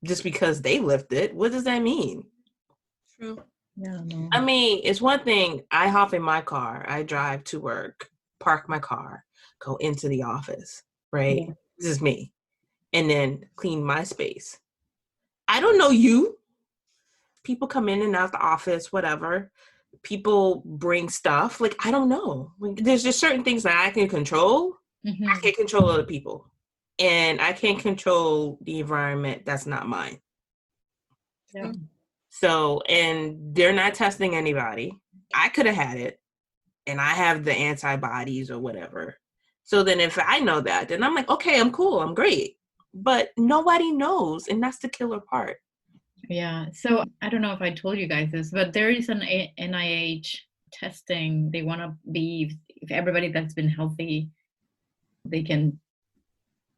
just because they lifted. What does that mean? True. Yeah, no. I mean, it's one thing. I hop in my car, I drive to work, park my car, go into the office, right? Yeah. This is me. And then clean my space. I don't know you. People come in and out the office, whatever. People bring stuff. Like, I don't know. Like, there's just certain things that I can control. Mm-hmm. I can't control other people. And I can't control the environment that's not mine. Yeah. So, and they're not testing anybody. I could have had it. And I have the antibodies or whatever. So then if I know that, then I'm like, okay, I'm cool. I'm great. But nobody knows. And that's the killer part. Yeah. So I don't know if I told you guys this, but there is an NIH testing. They want to be, if everybody that's been healthy, they can,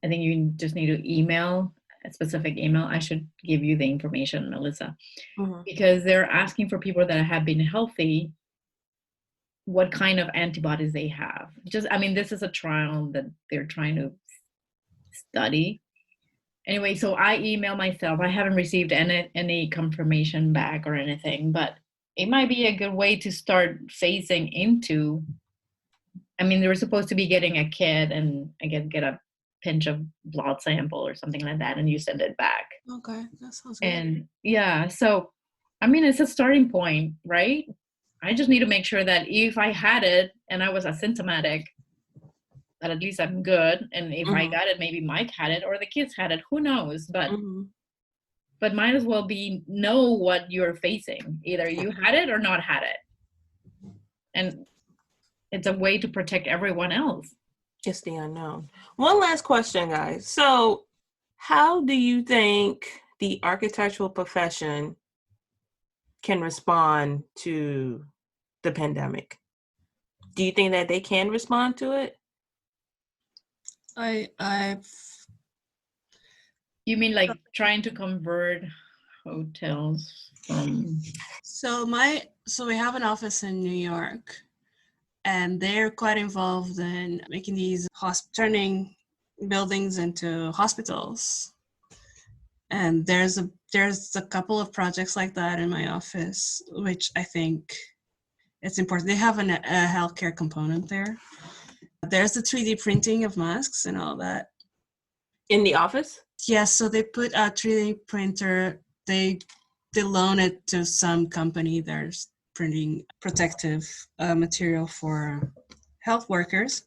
I think you just need to email a specific email. I should give you the information, Melissa, because they're asking for people that have been healthy, what kind of antibodies they have. This is a trial that they're trying to study. Anyway, so I email myself. I haven't received any confirmation back or anything, but it might be a good way to start phasing into. They were supposed to be getting a kit and get a pinch of blood sample or something like that, and you send it back. Okay, that sounds good. And yeah, so it's a starting point, right? I just need to make sure that if I had it and I was asymptomatic, that at least I'm good. And if I got it, maybe Mike had it or the kids had it. Who knows? But might as well know what you're facing. Either you had it or not had it. And it's a way to protect everyone else. It's the unknown. One last question, guys. So how do you think the architectural profession can respond to the pandemic? Do you think that they can respond to it? You mean like trying to convert hotels from... So we have an office in New York, and they're quite involved in making these turning buildings into hospitals. And there's a couple of projects like that in my office, which I think it's important. They have a healthcare component there. There's the 3D printing of masks and all that. In the office? Yes, so they put a 3D printer, they loan it to some company that's printing protective material for health workers.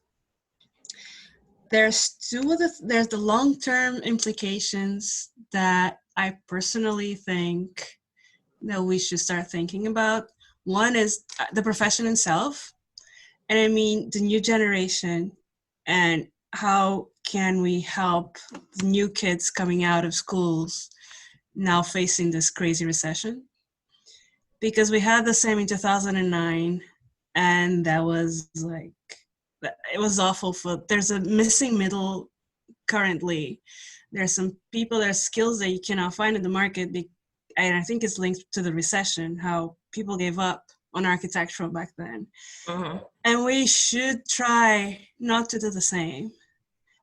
There's the long-term implications that I personally think that we should start thinking about. One is the profession itself, and I mean the new generation, and how can we help the new kids coming out of schools now facing this crazy recession? Because we had the same in 2009, and that was like, it was awful. There's a missing middle currently. There's some people, there's skills that you cannot find in the market, and I think it's linked to the recession, how people gave up on architectural back then. And we should try not to do the same.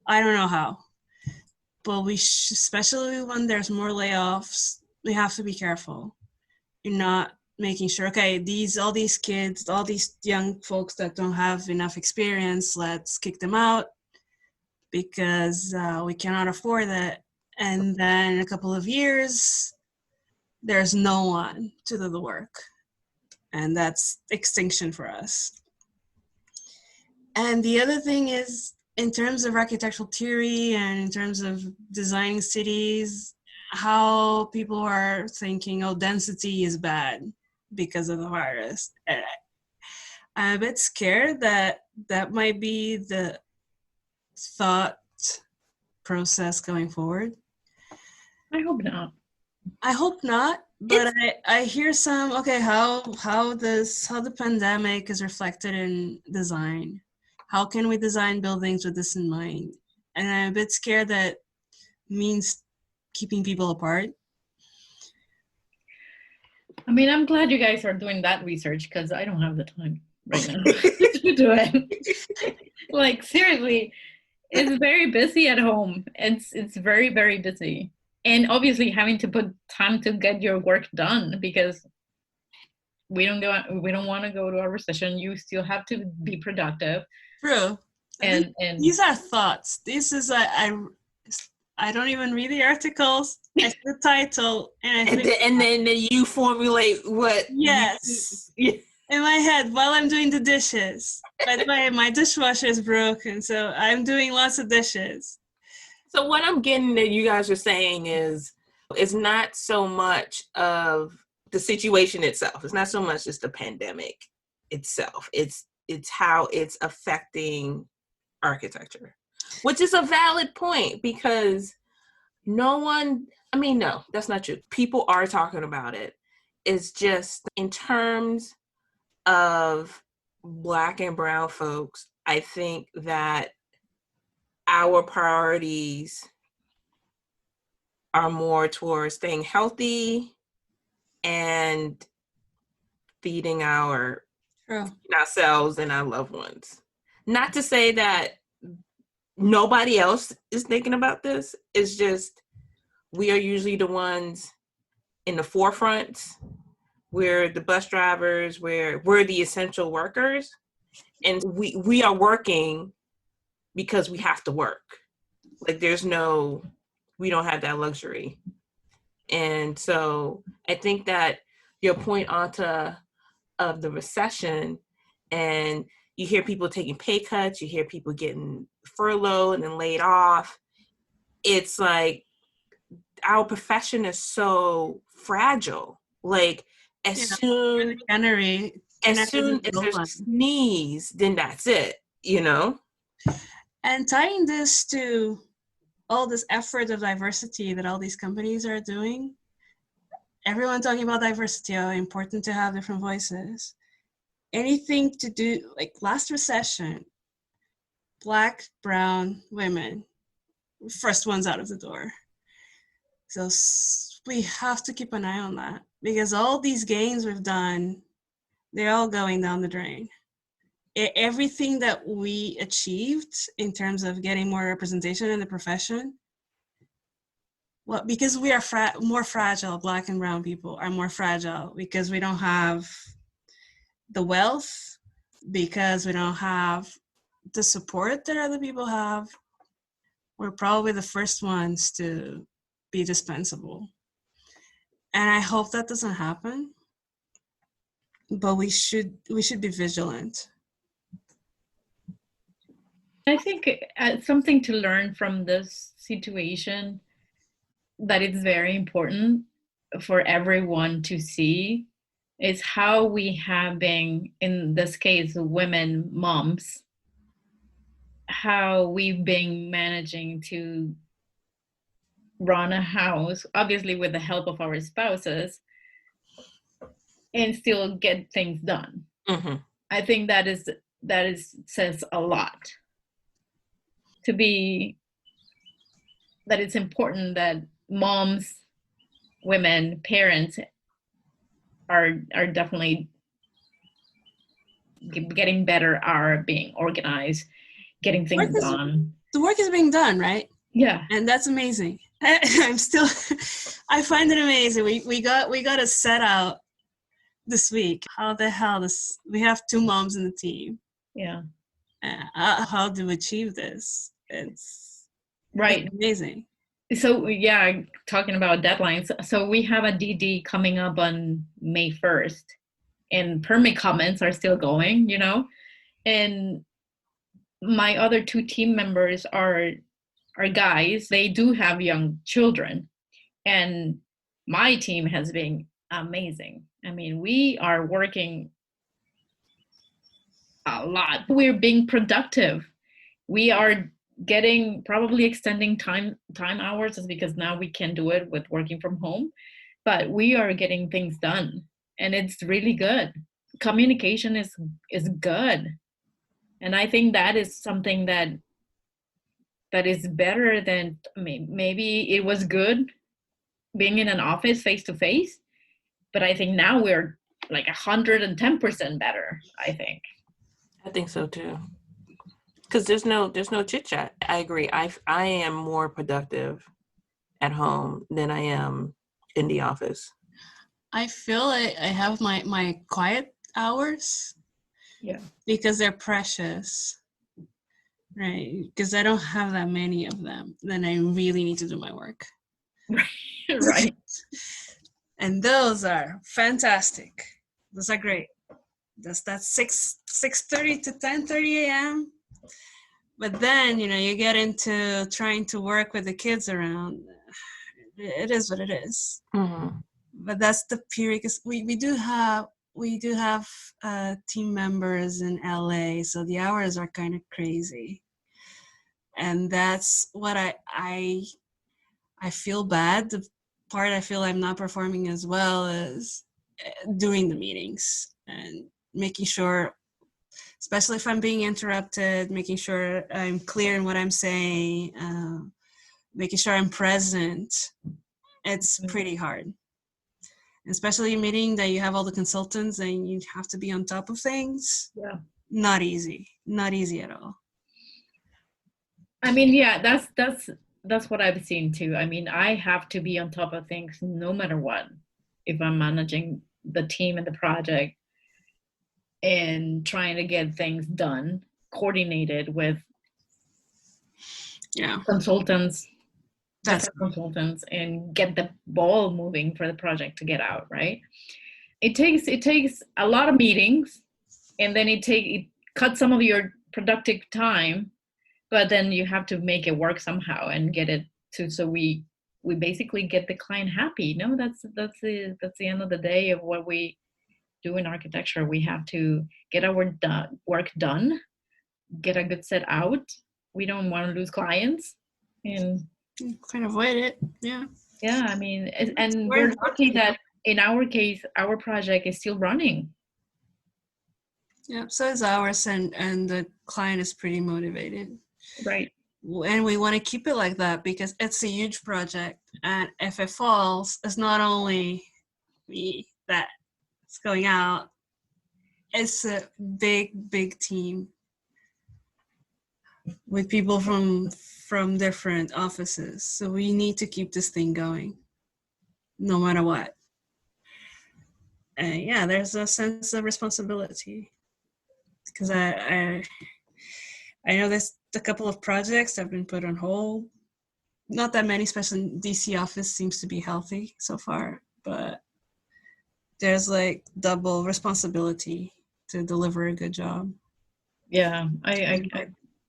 I don't know how, but especially when there's more layoffs, we have to be careful. You're not making sure, okay, all these kids, all these young folks that don't have enough experience, let's kick them out because we cannot afford it. And then in a couple of years, there's no one to do the work. And that's extinction for us. And the other thing is, in terms of architectural theory and in terms of designing cities, how people are thinking, oh, density is bad because of the virus. And I'm a bit scared that might be the thought process going forward. I hope not. I hope not, but I hear some, okay, how the pandemic is reflected in design. How can we design buildings with this in mind? And I'm a bit scared that means keeping people apart. I mean, I'm glad you guys are doing that research because I don't have the time right now to do it. Like, seriously, it's very busy at home. It's very, very busy. And obviously having to put time to get your work done because we don't want to go to a recession. You still have to be productive. True. And these are thoughts. This is I don't even read the articles. I see the title, and then you formulate what. Yes. In my head while I'm doing the dishes. By the way, my dishwasher is broken, so I'm doing lots of dishes. So what I'm getting that you guys are saying is, it's not so much of the situation itself. It's not so much just the pandemic itself. It's how it's affecting architecture, which is a valid point because no, that's not true. People are talking about it. It's just in terms of Black and brown folks, I think that our priorities are more towards staying healthy and feeding ourselves and our loved ones. Not to say that nobody else is thinking about this. It's just we are usually the ones in the forefront. We're the bus drivers. We're the essential workers, and we are working because we have to work. Like we don't have that luxury. And so I think that your point, Anta, of the recession, and you hear people taking pay cuts, you hear people getting furloughed and then laid off. It's like our profession is so fragile. Like as soon as there's a sneeze, then that's it, you know? And tying this to all this effort of diversity that all these companies are doing, everyone talking about diversity, how important to have different voices. Anything to do, like last recession, Black, brown women, first ones out of the door. So we have to keep an eye on that, because all these gains we've done, they're all going down the drain. Everything that we achieved in terms of getting more representation in the profession, well, because we are more fragile, Black and brown people are more fragile because we don't have the wealth, because we don't have the support that other people have. We're probably the first ones to be dispensable. And I hope that doesn't happen, but we should be vigilant. I think something to learn from this situation that it's very important for everyone to see is how we have been, in this case, women moms, how we've been managing to run a house, obviously with the help of our spouses, and still get things done. Mm-hmm. I think that says a lot. To be that it's important that moms, women, parents are definitely getting better, are being organized, getting things done. The work is being done, right? Yeah. And that's amazing. I find it amazing. We got to set out this week. How the hell we have 2 moms in the team. Yeah. How do we achieve this? It's amazing. So yeah, talking about deadlines. So we have a DD coming up on May 1st, and permit comments are still going, you know, and my other 2 team members are guys. They do have young children, and my team has been amazing. I mean, we are working a lot. We're being productive. We are probably extending time hours, is because now we can do it with working from home, but we are getting things done, and it's really good. Communication is good, and I think that is something that is better than, maybe it was good being in an office face to face, but I think now we're like 110% better. I think so too. Because there's no chit chat. I agree. I am more productive at home than I am in the office. I feel I have my quiet hours. Yeah. Because they're precious, right? Because I don't have that many of them. Then I really need to do my work. Right. And those are fantastic. Those are great. That's 6:30 to 10:30 a.m. But then, you get into trying to work with the kids around. It is what it is. Mm-hmm. But that's the period, because we do have team members in LA, so the hours are kind of crazy. And that's what I feel bad. The part I feel I'm not performing as well is during the meetings, and making sure, especially if I'm being interrupted, making sure I'm clear in what I'm saying, making sure I'm present. It's pretty hard. Especially a meeting that you have all the consultants and you have to be on top of things. Yeah. Not easy at all. I mean, yeah, that's what I've seen too. I mean, I have to be on top of things no matter what, if I'm managing the team and the project and trying to get things done, coordinated with consultants, different consultants, and get the ball moving for the project to get out, right? it takes a lot of meetings, and then it cuts some of your productive time, but then you have to make it work somehow and get it to, so we basically get the client happy. No, that's the end of the day of what we do in architecture. We have to get our work done, get a good set out. We don't want to lose clients, and Kind of avoid it. Yeah. yeah, I mean, and Very we're lucky important. that in our case, our project is still running. Yeah. So is ours, and the client is pretty motivated. Right. And we want to keep it like that because it's a huge project. And if it falls, it's not only me that's going out, it's a big team with people from different offices. So we need to keep this thing going no matter what. And yeah, there's a sense of responsibility because I know there's a couple of projects that have been put on hold. Not that many, especially DC office seems to be healthy so far, but there's like double responsibility to deliver a good job. Yeah, I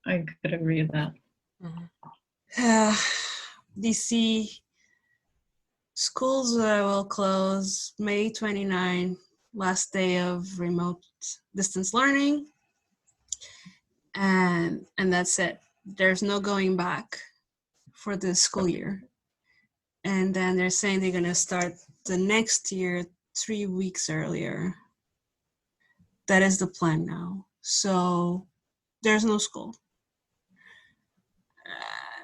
could agree with that. DC schools will close May 29, last day of remote distance learning. And that's it. There's no going back for the school year. And then they're saying they're going to start the next year 3 weeks earlier. That is the plan now. So there's no school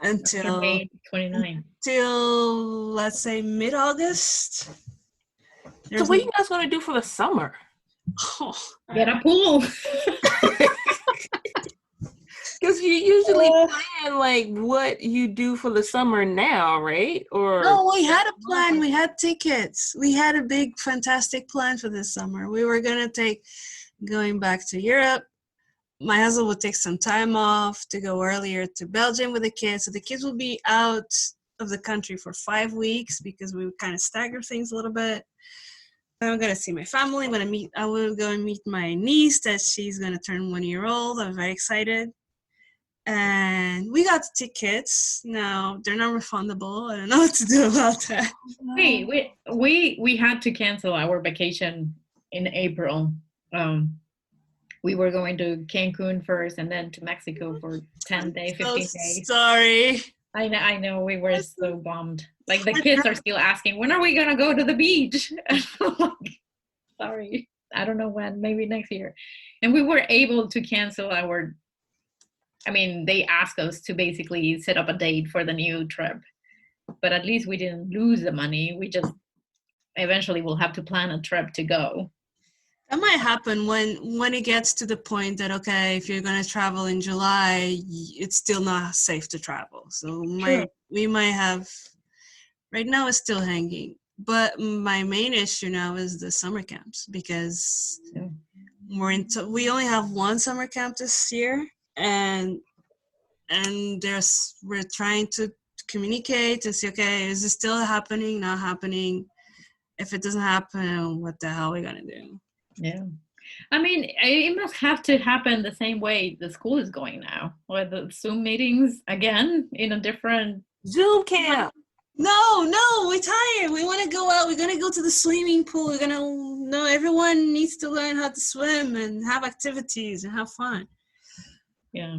until May 29. till let's say mid-August. So what are you guys going to do for the summer? Get a pool. Because you usually plan like what you do for the summer now, right? Or no, we had a plan. We had tickets. We had a big, fantastic plan for this summer. We were going back to Europe. My husband would take some time off to go earlier to Belgium with the kids. So the kids will be out of the country for 5 weeks because we would kind of stagger things a little bit. I'm going to see my family. I will go and meet my niece that she's going to turn 1 year old. I'm very excited. And we got the tickets. Now they're not refundable. I don't know what to do about that. We had to cancel our vacation in April. We were going to Cancun first and then to Mexico for 10 days, 15 days. Sorry. I know, we were so bummed. Like the kids are still asking, when are we gonna go to the beach? Sorry, I don't know when, maybe next year. And we were able to cancel they asked us to basically set up a date for the new trip, but at least we didn't lose the money. We just eventually will have to plan a trip to go. That might happen when it gets to the point that, okay, if you're going to travel in July, it's still not safe to travel. So we might have, right now it's still hanging. But my main issue now is the summer camps because we only have one summer camp this year. And we're trying to communicate and say, okay, is this still happening, not happening? If it doesn't happen, what the hell are we going to do? Yeah. It must have to happen the same way the school is going now, or the Zoom meetings again in a different Zoom camp. No, we're tired. We want to go out. We're going to go to the swimming pool. Everyone needs to learn how to swim and have activities and have fun. Yeah.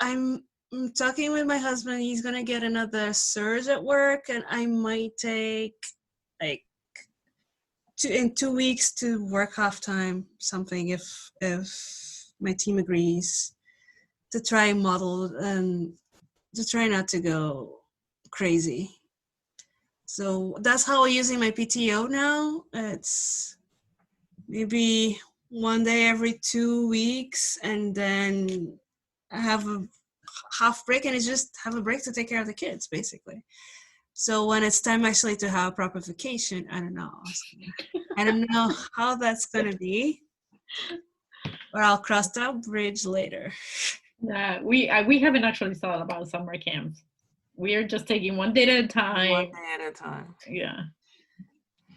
I'm talking with my husband. He's going to get another surge at work, and I might take in 2 weeks to work half time, something if my team agrees, to try and model and to try not to go crazy. So that's how I'm using my PTO now. It's maybe one day every 2 weeks, and then I have a half break, and it's just have a break to take care of the kids, basically. So when it's time actually to have a proper vacation, I don't know. I don't know how that's going to be, but I'll cross that bridge later. We haven't actually thought about summer camps. We're just taking one day at a time. One day at a time. Yeah.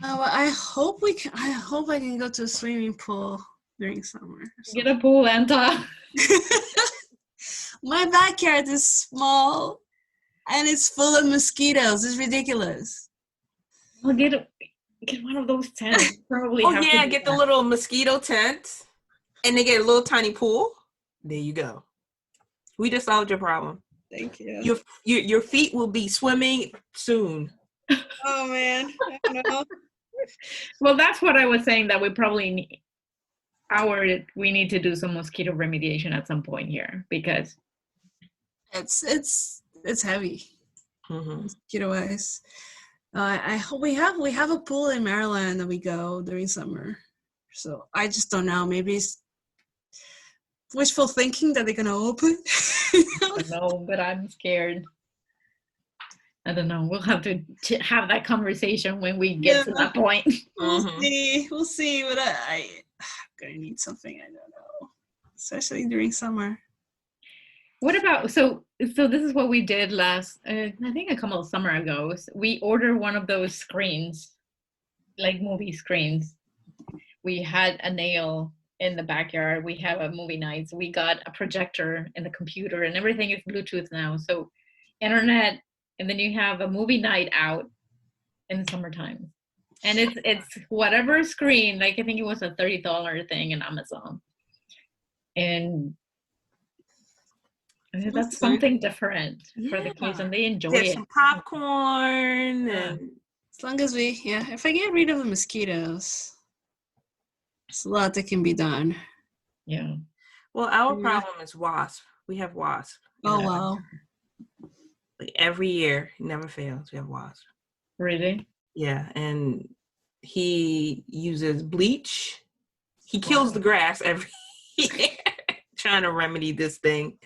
I hope we can. I hope I can go to a swimming pool during summer. Get a pool, Anta. My backyard is small, and it's full of mosquitoes. It's ridiculous. Well, get one of those tents. Probably. Oh have to yeah, do get that. the little mosquito tent, and they get a little tiny pool. There you go. We just solved your problem. Thank you. your feet will be swimming soon. Oh man, I don't know. Well, that's what I was saying, that we probably need to do some mosquito remediation at some point here, because It's heavy. Mm-hmm. Mosquito wise. I hope we have a pool in Maryland that we go during summer. So I just don't know. Maybe it's wishful thinking that they're gonna open. I know, but I'm scared. I don't know. We'll have to have that conversation when we get to that point. We'll see. But I'm gonna need something. I don't know, especially during summer. What about, so this is what we did last, I think a couple of summer ago. We ordered one of those screens, like movie screens. We had a nail in the backyard. We have a movie night. So we got a projector in the computer, and everything is Bluetooth now. So internet, and then you have a movie night out in the summertime. And it's whatever screen, like I think it was a $30 thing in Amazon. And that's something different for the kids, and they enjoy it. Some popcorn, and as long as if I get rid of the mosquitoes, there's a lot that can be done. Yeah. Well, our problem is wasp. We have wasp. Oh wow. Like every year, it never fails. We have wasp. Really? Yeah, and he uses bleach. He kills the grass every year trying to remedy this thing.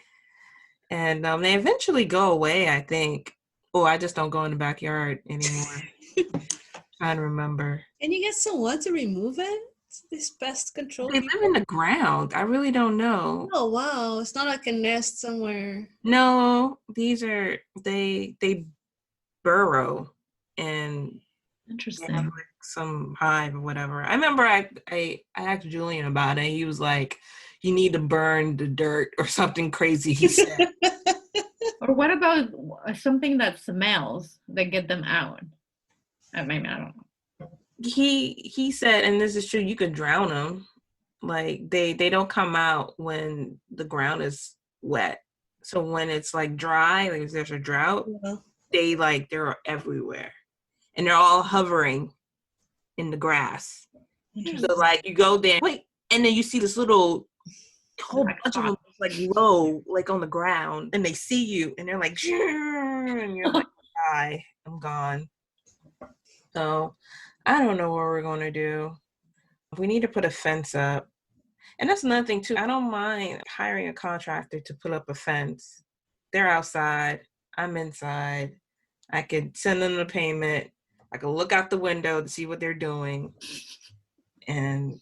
And they eventually go away, I think. Oh, I just don't go in the backyard anymore. Trying to remember. Can you get someone to remove it? This pest control. They live in the ground. I really don't know. Oh wow, it's not like a nest somewhere. No, these are they burrow and Interesting. have like some hive or whatever. I remember I asked Julian about it. He was like, "You need to burn the dirt or something crazy," he said. Or what about something that smells that get them out? I mean, I don't know. He said, and this is true, you could drown them. Like they don't come out when the ground is wet. So when it's like dry, like if there's a drought, they're everywhere, and they're all hovering in the grass. So like you go there, wait, and then you see this little whole bunch of them like low, like on the ground, and they see you, and they're like, and you're like, bye, I'm gone. So I don't know what we're going to do. We need to put a fence up. And that's another thing, too. I don't mind hiring a contractor to put up a fence. They're outside. I'm inside. I could send them the payment. I could look out the window to see what they're doing. And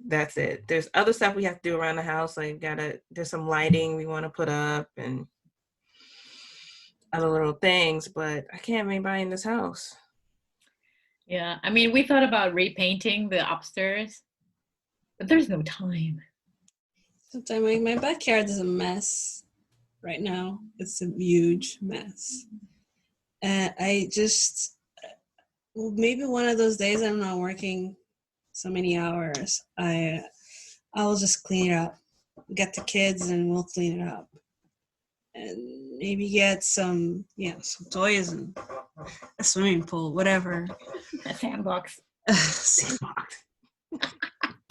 that's it. There's other stuff we have to do around the house. Like there's some lighting we want to put up and other little things. But I can't have anybody in this house. Yeah, I mean, we thought about repainting the upstairs, but there's no time. Sometimes my backyard is a mess right now. It's a huge mess. I just, maybe one of those days I'm not working so many hours, I'll just clean it up. Get the kids and we'll clean it up. And maybe get some toys and a swimming pool, whatever. A sandbox. Sandbox.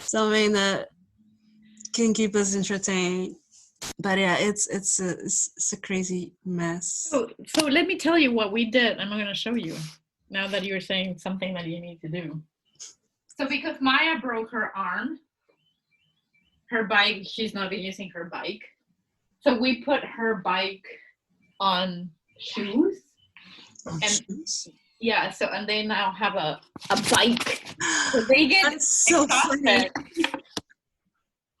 Something that can keep us entertained. But yeah, it's a crazy mess. So let me tell you what we did. I'm going to show you now that you're saying something that you need to do. So because Maya broke her arm, her bike, she's not been using her bike. So we put her bike on shoes. Yeah, so and they now have a bike. So they get That's so funny.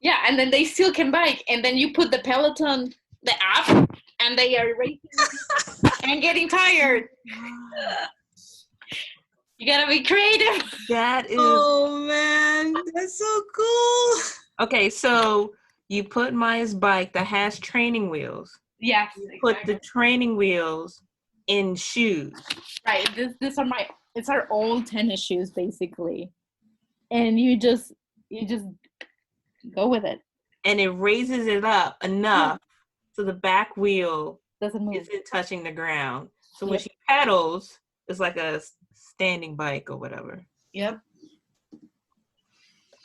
Yeah, and then they still can bike. And then you put the Peloton, the app, and they are racing and getting tired. You gotta be creative. That is Oh man, that's so cool. okay. So you put Maya's bike that has training wheels. Yes. Put the training wheels in shoes. Right. This are it's our old tennis shoes basically, and you just go with it. And it raises it up enough so the back wheel Doesn't move. isn't touching the ground. So when she pedals, it's like a standing bike or whatever. Yep.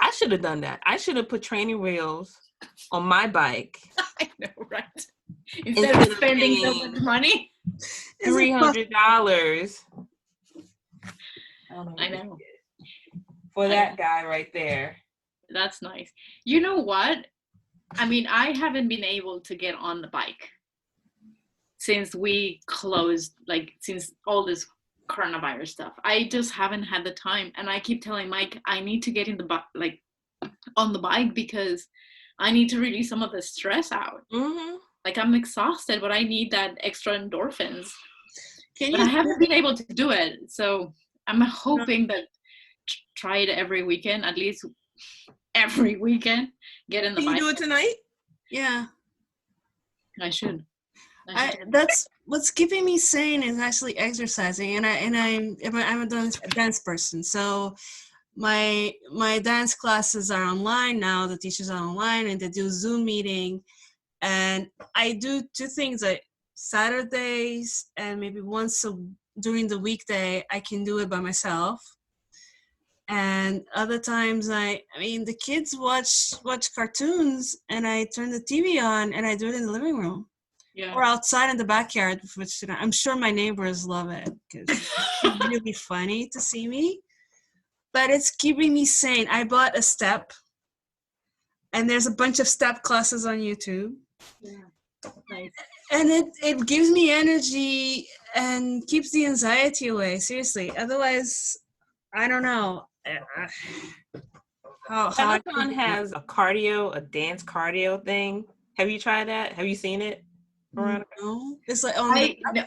I should have done that. I should have put training wheels on my bike. I know, right? Instead of spending so much money. $300. I know. For that guy right there. That's nice. You know what? I mean, I haven't been able to get on the bike since we closed, like since all this coronavirus stuff. I just haven't had the time, and I keep telling Mike I need to get in the on the bike because I need to release some of the stress out. Mm-hmm. Like I'm exhausted, but I need that extra endorphins. But I haven't been able to do it, so I'm hoping that try it every weekend, at least every weekend. Get in the bike. Can you do it tonight? Yeah. I should. That's what's keeping me sane is actually exercising, and I'm a dance person. So my dance classes are online now. The teachers are online, and they do Zoom meeting. And I do two things: like Saturdays and maybe once during the weekday, I can do it by myself. And other times, I mean, the kids watch cartoons, and I turn the TV on, and I do it in the living room. Yeah. Or outside in the backyard, which I'm sure my neighbors love it because it's really funny to see me. But it's keeping me sane. I bought a step, and there's a bunch of step classes on YouTube. Yeah. Nice. And it gives me energy and keeps the anxiety away. Seriously. Otherwise, I don't know. Peloton has a dance cardio thing. Have you tried that? Have you seen it? Veronica? No, it's like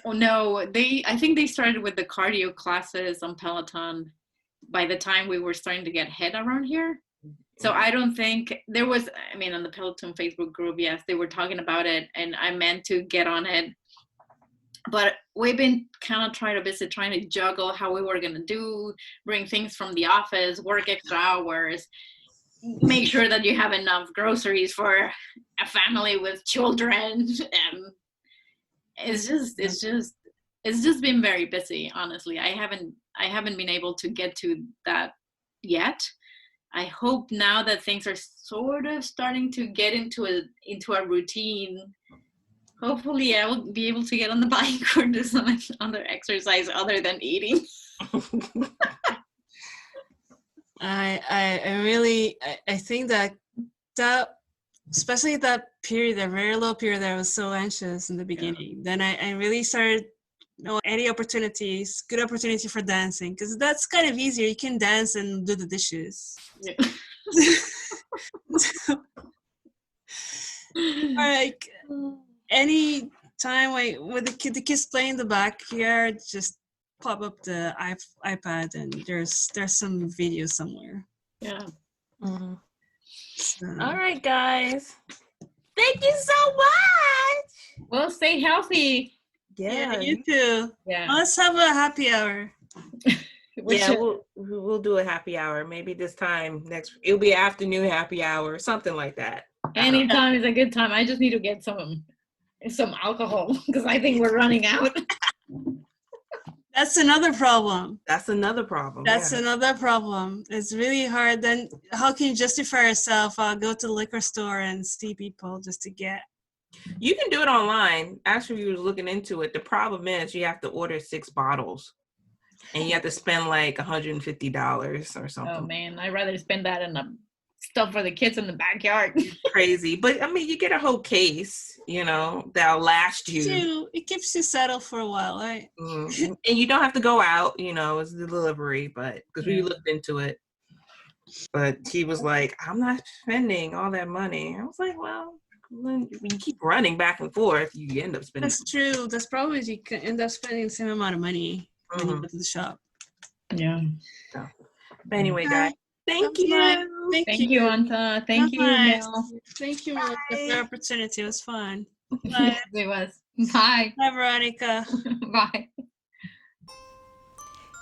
no. I think they started with the cardio classes on Peloton by the time we were starting to get hit around here. So I don't think there was. I mean, on the Peloton Facebook group, yes, they were talking about it, and I meant to get on it. But we've been kind of trying to juggle how we were going to bring things from the office, work extra hours, make sure that you have enough groceries for a family with children. It's just been very busy, honestly. I haven't been able to get to that yet. I hope now that things are sort of starting to get into a routine, hopefully I will be able to get on the bike or do some other exercise other than eating. I think that especially that period, that very low period that I was so anxious in the beginning, then I really started any good opportunity for dancing, because that's kind of easier. You can dance and do the dishes. Yeah. Like any time with the kids play in the backyard, just pop up the iPad and there's some videos somewhere. Yeah. Mm-hmm. So. All right, guys. Thank you so much. Well, stay healthy. Yeah, you too. Yeah. Let's have a happy hour. We'll do a happy hour. Maybe this time it'll be afternoon happy hour, something like that. Anytime is a good time. I just need to get some alcohol because I think we're running out. That's another problem. That's another problem. It's really hard. Then how can you justify yourself? Go to the liquor store and see people just to get. You can do it online. Actually, we were looking into it. The problem is you have to order 6 bottles. And you have to spend like $150 or something. Oh man, I'd rather spend that on the stuff for the kids in the backyard. Crazy. But I mean, you get a whole case, that'll last you. It keeps you settled for a while, right? Mm-hmm. And you don't have to go out, it's the delivery, but because we looked into it. But she was like, I'm not spending all that money. I was like, well, when you keep running back and forth, you end up spending. That's true. That's probably you can end up spending the same amount of money when you go to the shop. Yeah. But anyway, guys, thank Bye. you. Thank you, Anta. Thank you, Bye. Mel. Thank you, Melissa, for the opportunity. It was fun. Bye. Yes, it was. Bye. Bye, Veronica. Bye.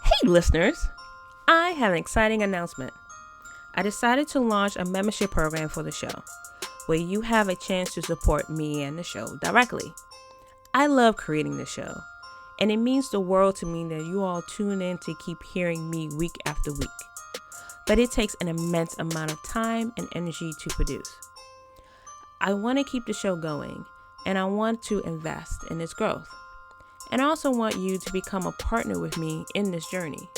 Hey, listeners. I have an exciting announcement. I decided to launch a membership program for the show, where you have a chance to support me and the show directly. I love creating the show, and it means the world to me that you all tune in to keep hearing me week after week. But it takes an immense amount of time and energy to produce. I want to keep the show going, and I want to invest in its growth. And I also want you to become a partner with me in this journey.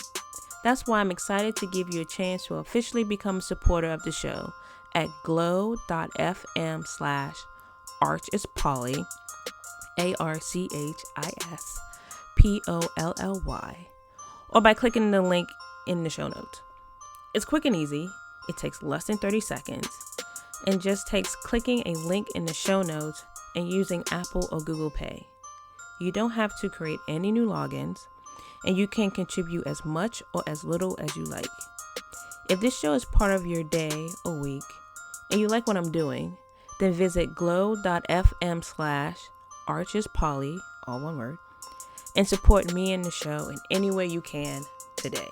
That's why I'm excited to give you a chance to officially become a supporter of the show at glow.fm/archispolly, ARCHISPOLLY, or by clicking the link in the show notes. It's quick and easy. It takes less than 30 seconds and just takes clicking a link in the show notes and using Apple or Google Pay. You don't have to create any new logins, and you can contribute as much or as little as you like. If this show is part of your day or week and you like what I'm doing, then visit glow.fm/archispolly, all one word, and support me and the show in any way you can today.